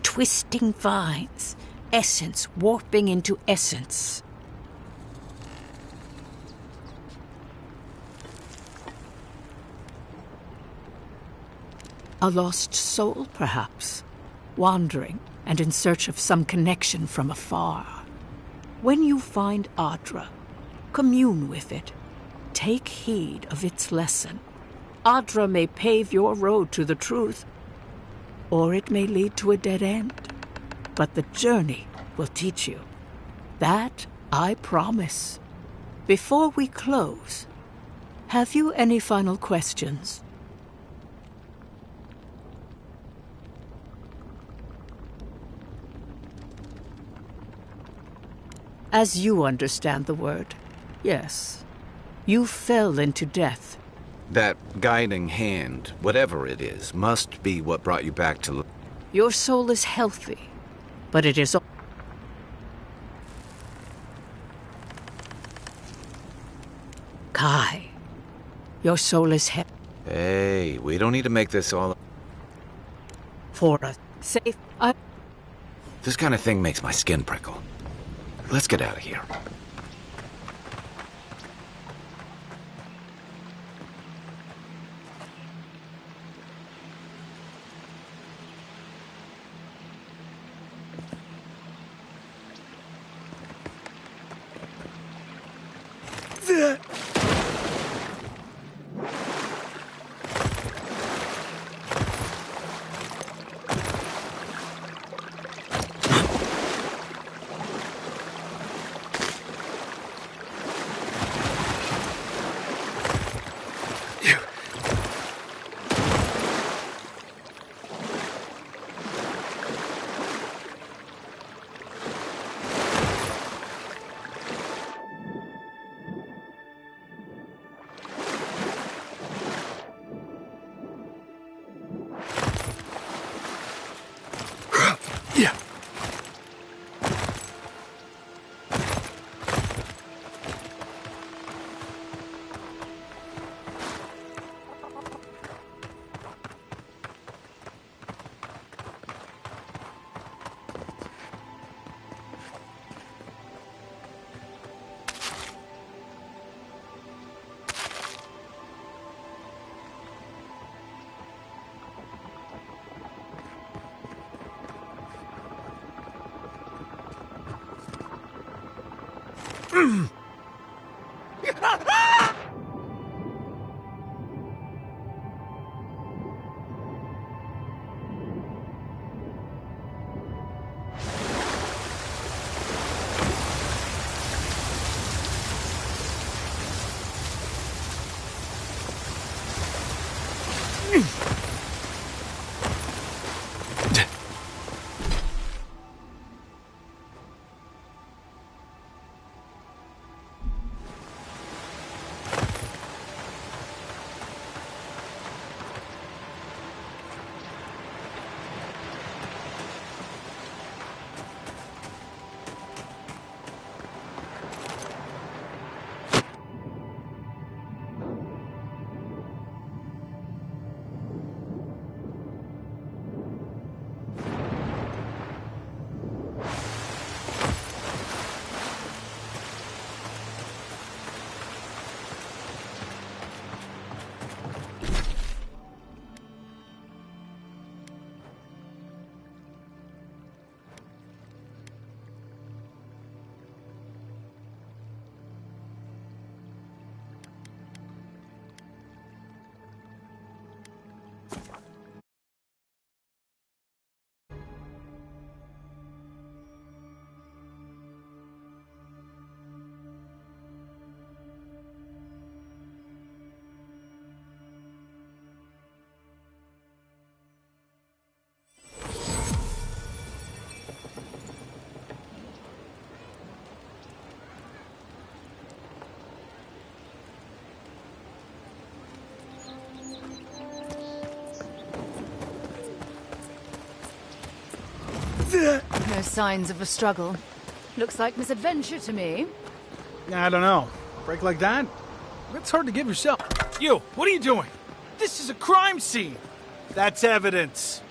Twisting vines, essence warping into essence. A lost soul, perhaps, wandering and in search of some connection from afar. When you find Adra, commune with it. Take heed of its lesson. Adra may pave your road to the truth, or it may lead to a dead end. but the journey will teach you. That I promise. Before we close, have you any final questions? As you understand the word, yes. You fell into death. That guiding hand, whatever it is, must be what brought you back to... Your soul is healthy, but it is... Kai, your soul is heavy. Hey, we don't need to make this all... For a safe... This kind of thing makes my skin prickle. Let's get out of here. No signs of a struggle. Looks like misadventure to me. I don't know. Break like that? It's hard to give yourself. You, what are you doing? This is a crime scene. That's evidence.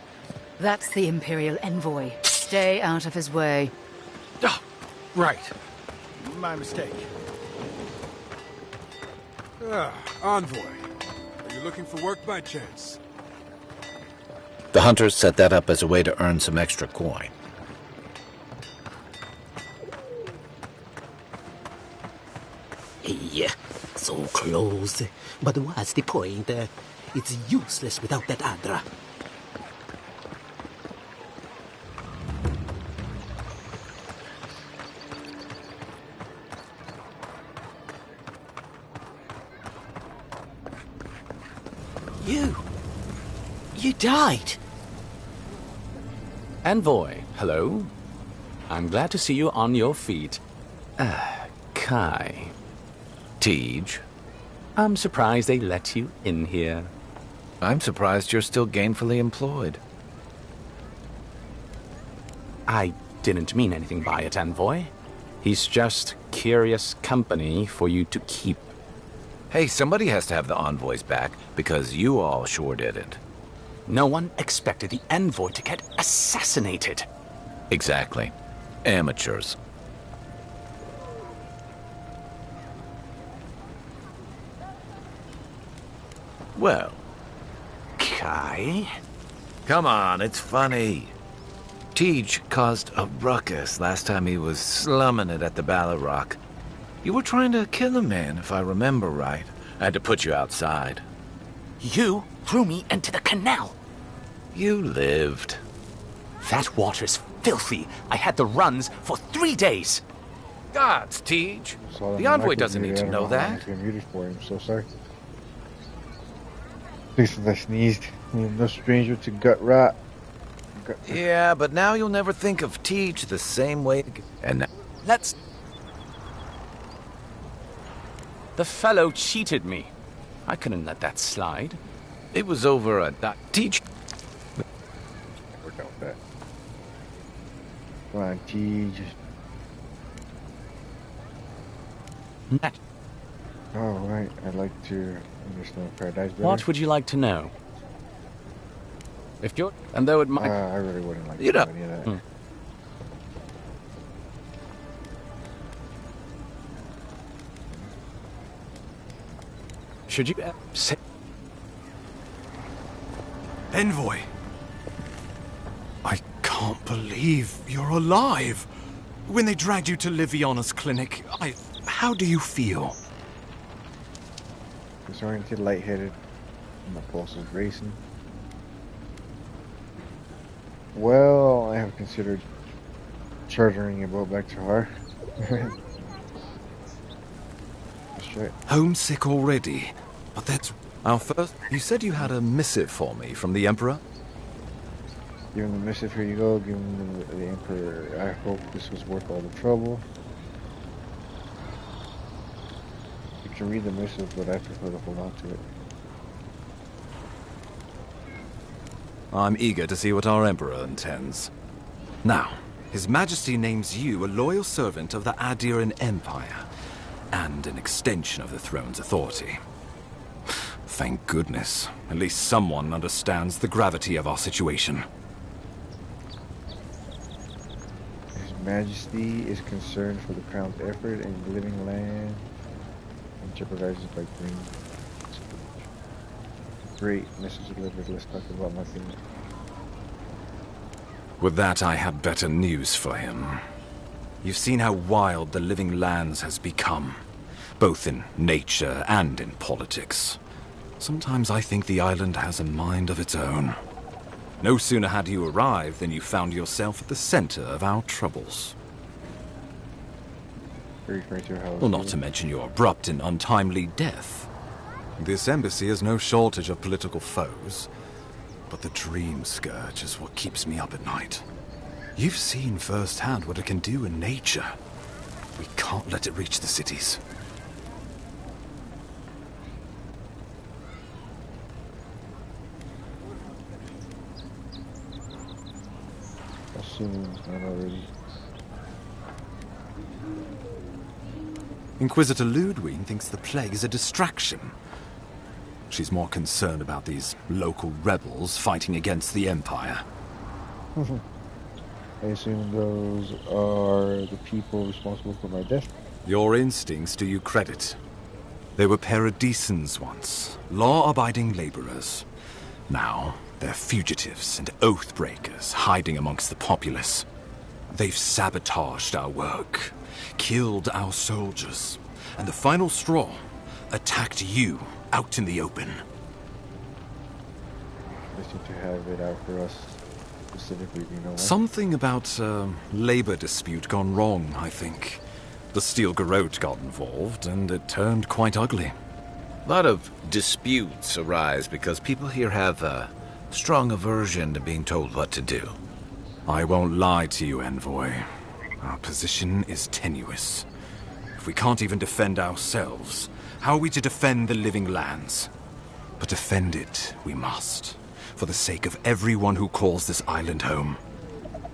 That's the Imperial envoy. Stay out of his way. Oh, right. My mistake. Envoy. Are you looking for work by chance? The hunters set that up as a way to earn some extra coin. Yeah, so close. But what's the point? It's useless without that Adra. You died. Envoy, hello. I'm glad to see you on your feet. Kai. Tej. I'm surprised they let you in here. I'm surprised you're still gainfully employed. I didn't mean anything by it, Envoy. He's just curious company for you to keep. Hey, somebody has to have the envoys back, because you all sure didn't. No one expected the Envoy to get assassinated. Exactly. Amateurs. Well. Kai? Come on, it's funny. Tej caused a ruckus last time he was slumming it at the Ballarrock. You were trying to kill a man, if I remember right. I had to put you outside. You threw me into the canal. You lived. That water's filthy. I had the runs for 3 days. Gods, Tej. The envoy doesn't need to know that. I'm muted for him, so sorry. Please, I sneezed. I'm no stranger to gut rot. Yeah, but now you'll never think of Tej the same way. And now, let's... The fellow cheated me. I couldn't let that slide. It was over a Tej. Work out that. Come on, Tej. Oh, right. I'd like to understand Paradise better. What would you like to know? If you're... And though it might... I really wouldn't like to know any of that. Should you say... Envoy! I can't believe you're alive! When they dragged you to Liviana's clinic, how do you feel? Disoriented, lightheaded, my pulse is racing. Well, I have considered chartering a boat back to her. That's right. Homesick already? But that's our first... You said you had a missive for me from the Emperor? Give him the missive, here you go. Give him the Emperor. I hope this was worth all the trouble. You can read the missive, but I prefer to hold on to it. I'm eager to see what our Emperor intends. Now, His Majesty names you a loyal servant of the Adiran Empire, and an extension of the throne's authority. Thank goodness. At least someone understands the gravity of our situation. His Majesty is concerned for the Crown's effort in living land and jeopardizes by green. Great message delivered. Let's talk about my thing. With that, I have better news for him. You've seen how wild the living lands has become, both in nature and in politics. Sometimes I think the island has a mind of its own. No sooner had you arrived than you found yourself at the center of our troubles. Well, not to mention your abrupt and untimely death. This embassy has no shortage of political foes, but the dream scourge is what keeps me up at night. You've seen firsthand what it can do in nature. We can't let it reach the cities. Assuming it's not already. Inquisitor Ludwig thinks the plague is a distraction. She's more concerned about these local rebels fighting against the Empire. I assume those are the people responsible for my death. Your instincts do you credit. They were paradisans once, law-abiding laborers. Now, they're fugitives and oath-breakers hiding amongst the populace. They've sabotaged our work, killed our soldiers, and the final straw, attacked you out in the open. They seem to have it out for us specifically, do you know why? Something about a labor dispute gone wrong, I think. The Steel Garrote got involved, and it turned quite ugly. A lot of disputes arise because people here have a strong aversion to being told what to do. I won't lie to you, Envoy. Our position is tenuous. If we can't even defend ourselves, how are we to defend the living lands? But defend it we must, for the sake of everyone who calls this island home.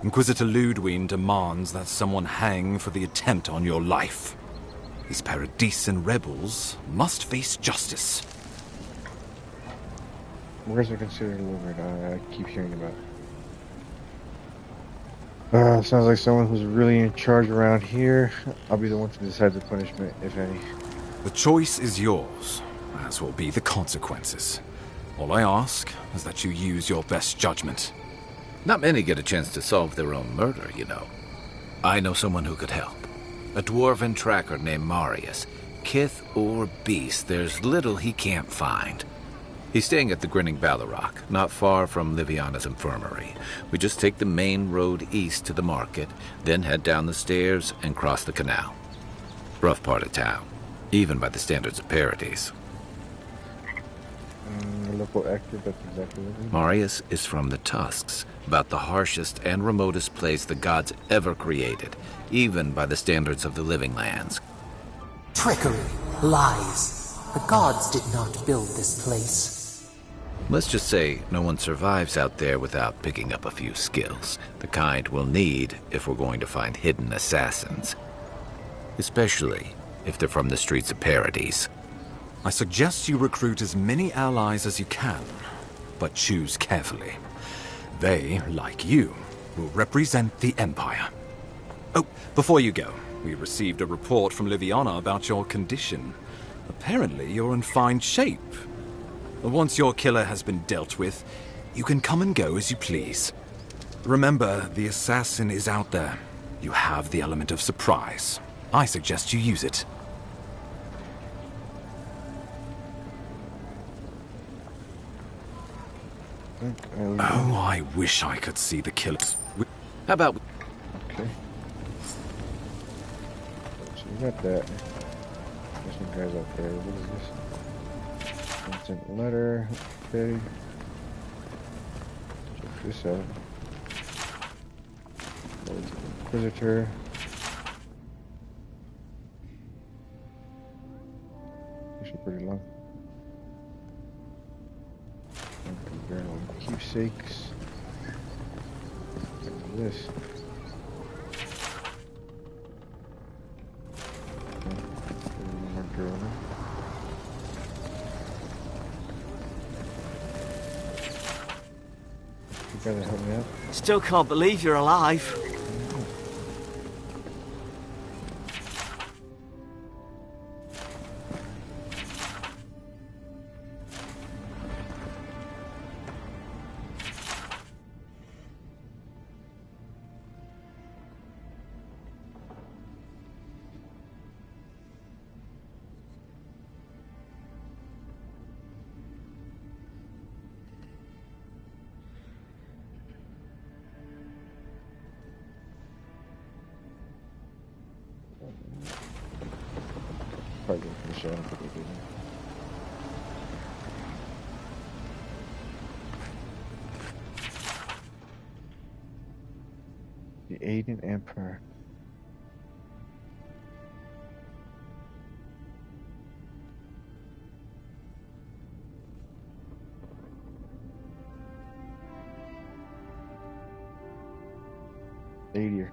Inquisitor Ludwine demands that someone hang for the attempt on your life. These Paradisian rebels must face justice. Where's the considered limit? I keep hearing about. Sounds like someone who's really in charge around here. I'll be the one to decide the punishment, if any. The choice is yours, as will be the consequences. All I ask is that you use your best judgment. Not many get a chance to solve their own murder, you know. I know someone who could help. A dwarven tracker named Marius. Kith or beast, there's little he can't find. He's staying at the Grinning Ballarrock, not far from Liviana's infirmary. We just take the main road east to the market, then head down the stairs and cross the canal. Rough part of town, even by the standards of Paradis. Local actor, that's exactly what we need. Marius is from the Tusks, about the harshest and remotest place the gods ever created, even by the standards of the living lands. Trickery, lies. The gods did not build this place. Let's just say no one survives out there without picking up a few skills, the kind we'll need if we're going to find hidden assassins. Especially if they're from the streets of Paradis. I suggest you recruit as many allies as you can, but choose carefully. They, like you, will represent the Empire. Oh, before you go, we received a report from Liviana about your condition. Apparently, you're in fine shape. Once your killer has been dealt with, you can come and go as you please. Remember, the assassin is out there. You have the element of surprise. I suggest you use it. Oh, I wish I could see the killers. How about... Okay. So you got that. There's some guys out there. What is this? Sent letter. Okay. Check this out. Inquisitor. Actually pretty long. Keepsakes. What is this? More journal. You gotta help me out. Still can't believe you're alive. Probably going to finish it. The Aiden Emperor. Aider.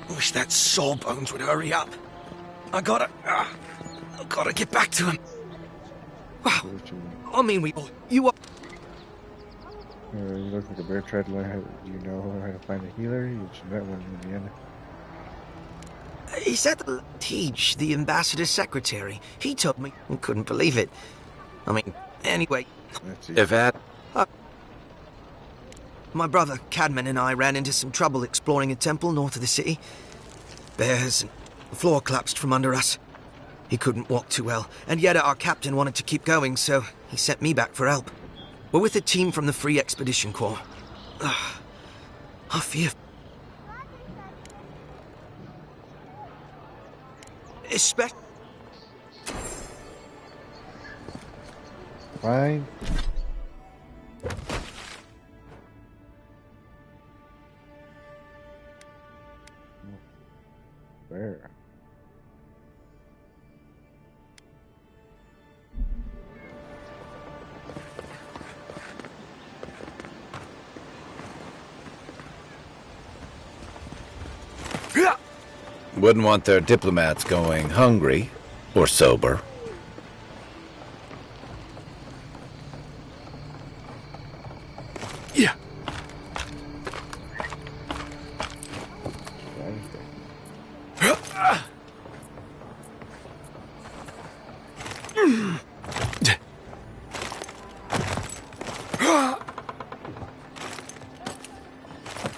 Wish that sawbones would hurry up. I gotta get back to him. Wow. I mean, you are... You look like a bear. Tried to learn how. You know how to find a healer. You just met one in the end. He said that Teach, the ambassador's secretary, he told me. I couldn't believe it. I mean, Anyway, Avowed? My brother, Cadman, and I ran into some trouble exploring a temple north of the city. Bears, and the floor collapsed from under us. He couldn't walk too well, and yet our captain wanted to keep going, so he sent me back for help. We're with a team from the Free Expedition Corps. I fear... Especially... Right. Where? Wouldn't want their diplomats going hungry or sober. Yeah.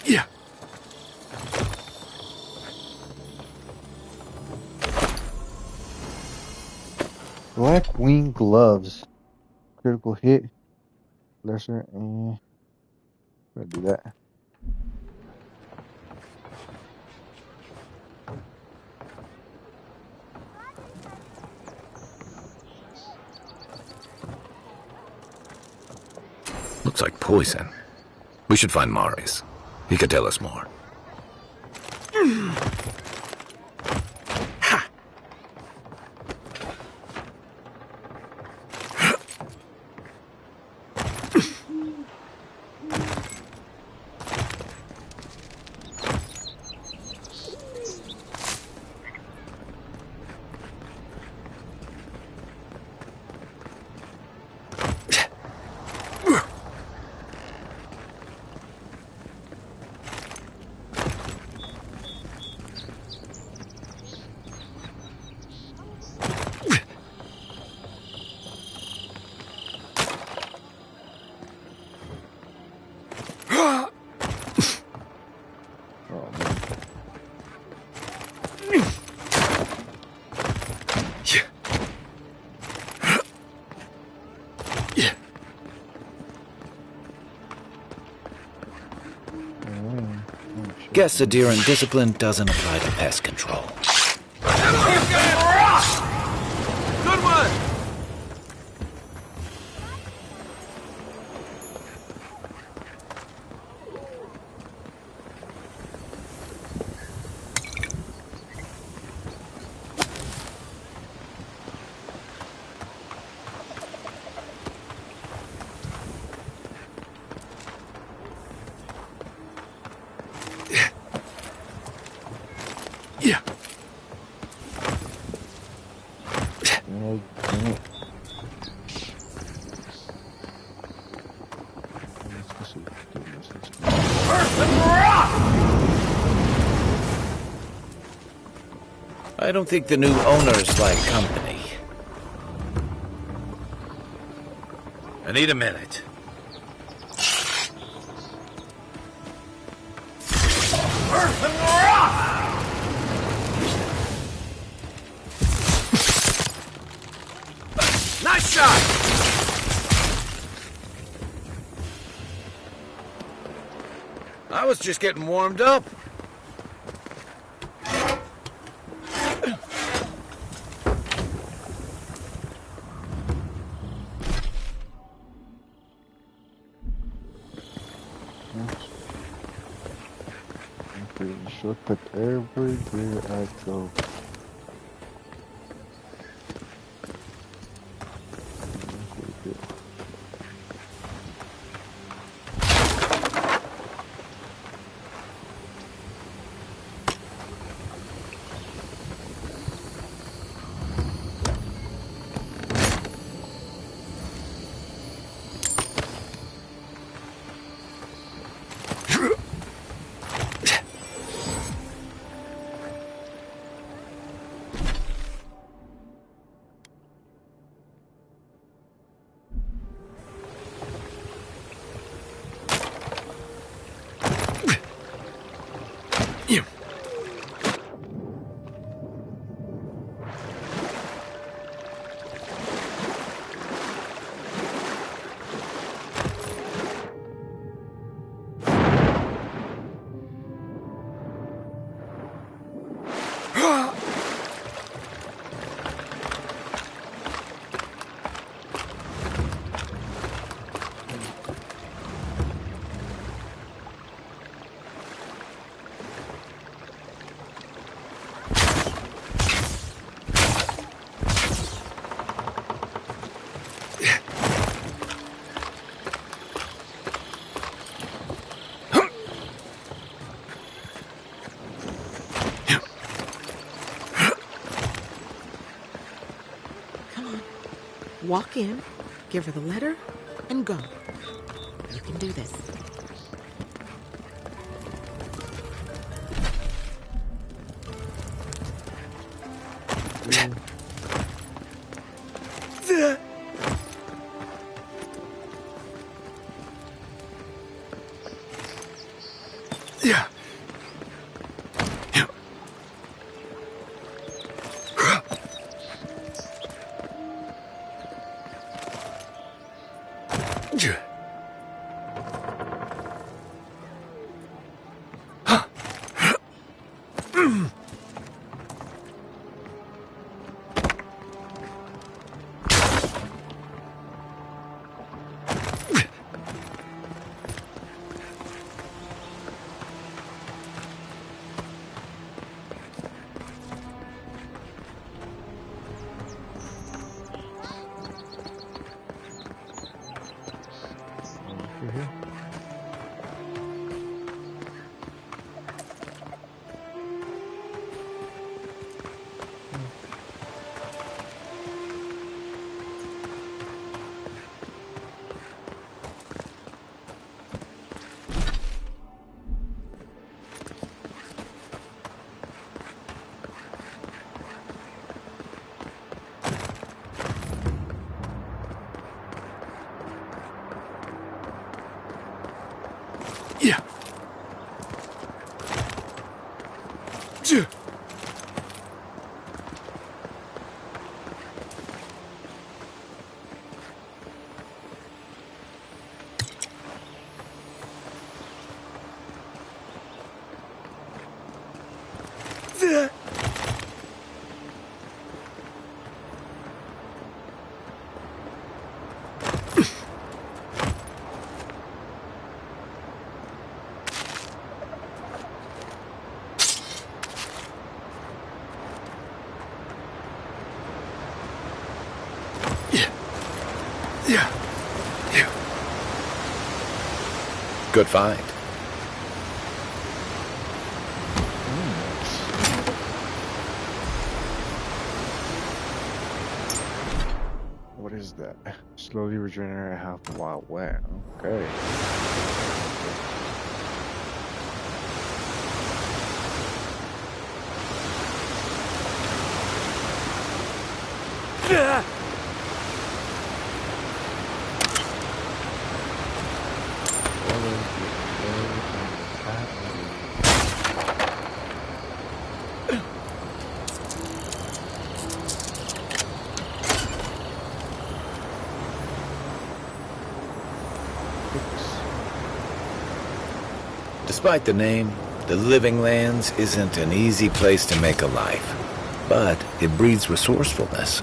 Yeah. Black wing gloves. Critical hit. Lesser and I'll do that. Looks like poison. We should find Marius. He could tell us more. Guess adherent discipline doesn't apply to pest control. Good one! Yeah. I don't think the new owners like company. I need a minute. Nice shot! I was just getting warmed up. Shortcut everywhere I go. Come on. Walk in, give her the letter, and go. You can do this. Yeah. Yeah. Yeah. Yeah. Good find. What is that? Slowly regenerate half while wet. Okay. Despite the name, the Living Lands isn't an easy place to make a life, but it breeds resourcefulness.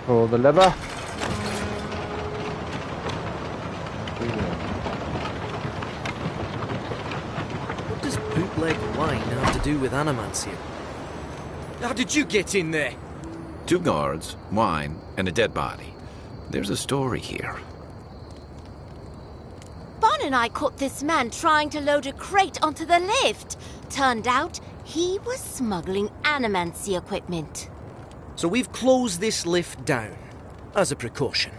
Pull the lever. What does bootleg wine have to do with animancy? How did you get in there? 2 guards, wine, and a dead body. There's a story here. Bon and I caught this man trying to load a crate onto the lift. Turned out he was smuggling animancy equipment. So we've closed this lift down, as a precaution.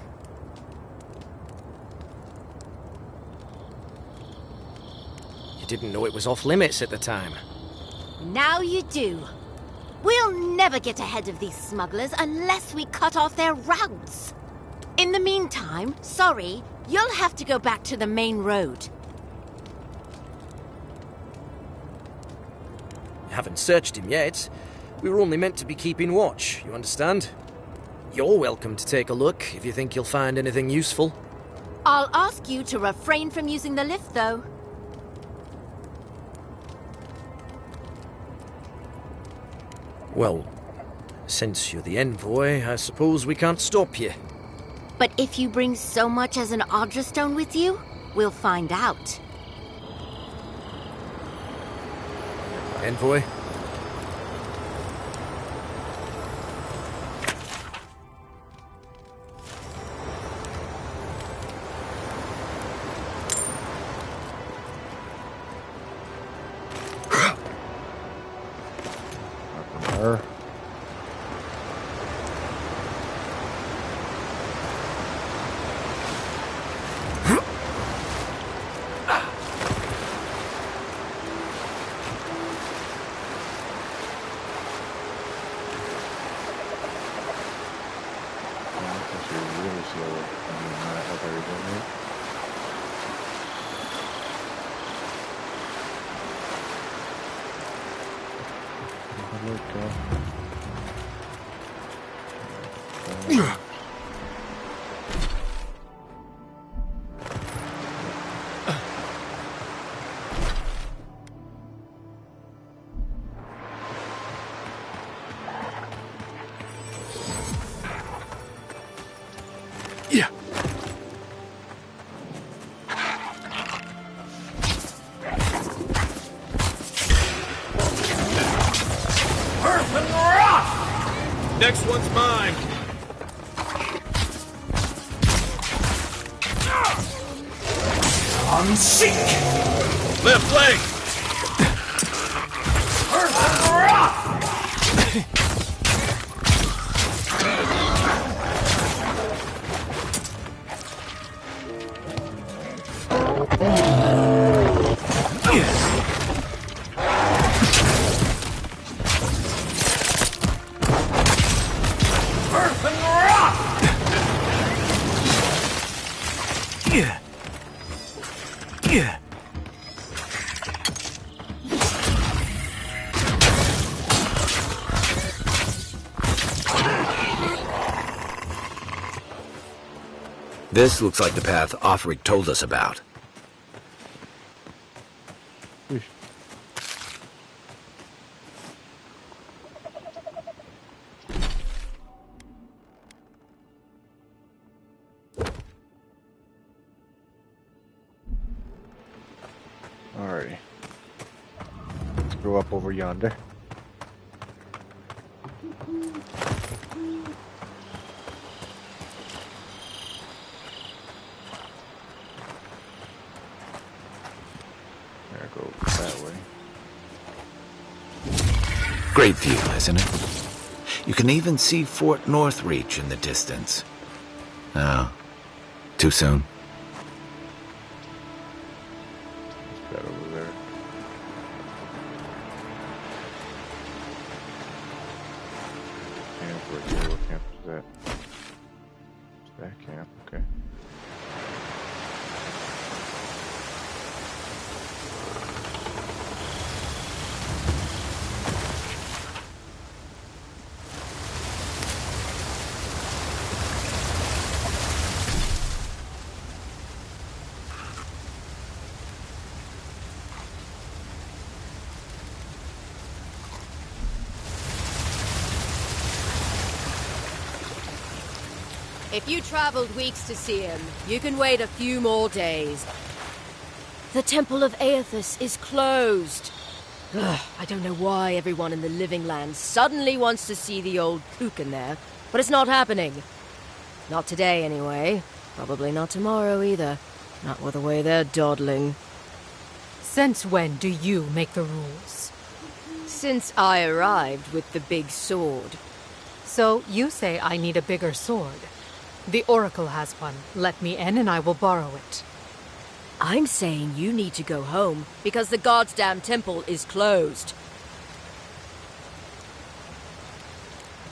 You didn't know it was off limits at the time. Now you do. We'll never get ahead of these smugglers unless we cut off their routes. In the meantime, sorry, you'll have to go back to the main road. You haven't searched him yet. We were only meant to be keeping watch, you understand? You're welcome to take a look if you think you'll find anything useful. I'll ask you to refrain from using the lift, though. Well, Since you're the envoy, I suppose we can't stop you. But if you bring so much as an Audra stone with you, we'll find out. Envoy? Her. Next one's mine. I'm sick. Left leg. This looks like the path Offric told us about. Alrighty. Let's go up over yonder. There, go that way. Great view, isn't it? You can even see Fort Northreach in the distance. Oh, too soon. Got over there. Camp right here. What camp is that? Is that camp? Okay. If you traveled weeks to see him, you can wait a few more days. The Temple of Aethys is closed. Ugh, I don't know why everyone in the Living Land suddenly wants to see the old kook in there, but it's not happening. Not today, anyway. Probably not tomorrow, either. Not with the way they're dawdling. Since when do you make the rules? Since I arrived with the big sword. So you say I need a bigger sword. The Oracle has one. Let me in and I will borrow it. I'm saying you need to go home because the goddamn temple is closed.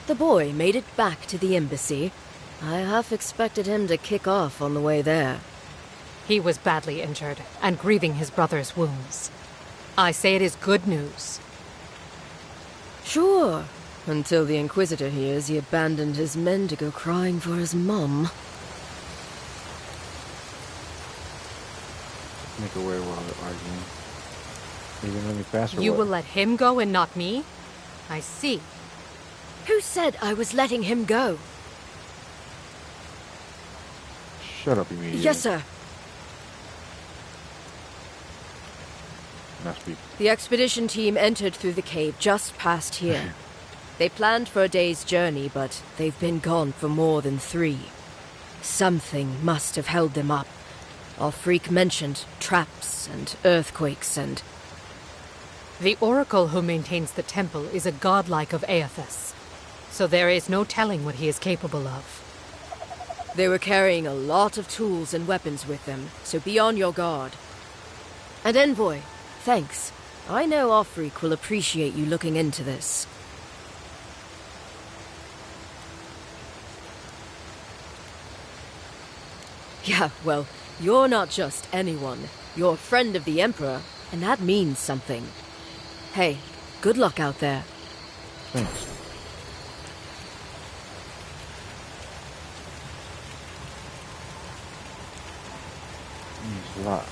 The boy made it back to the embassy. I half expected him to kick off on the way there. He was badly injured and grieving his brother's wounds. I say it is good news. Sure. Until the Inquisitor hears he abandoned his men to go crying for his mum. Make away while they're arguing. You gonna let me pass or You what? will let him go and not me? I see. Who said I was letting him go? Shut up immediately. Yes, sir. Must be. The expedition team entered through the cave just past here. They planned for a day's journey, but they've been gone for more than 3. Something must have held them up. Our freak mentioned traps and earthquakes and... The oracle who maintains the temple is a godlike of Aethys, so there is no telling what he is capable of. They were carrying a lot of tools and weapons with them, so be on your guard. And Envoy, thanks. I know our freak will appreciate you looking into this. Yeah, well, you're not just anyone. You're a friend of the Emperor, and that means something. Hey, good luck out there. Thanks. There's a lot.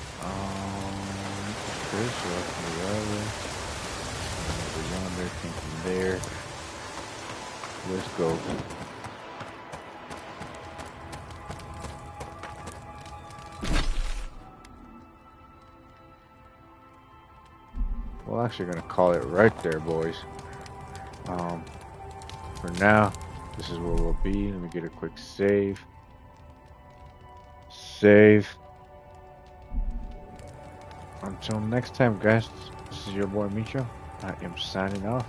Okay, so up from the other. Over yonder, came from there. Let's go. We're actually gonna call it right there, boys. For now, this is where we'll be. Let me get a quick save. Save. Until next time, guys, this is your boy Micho. I am signing off.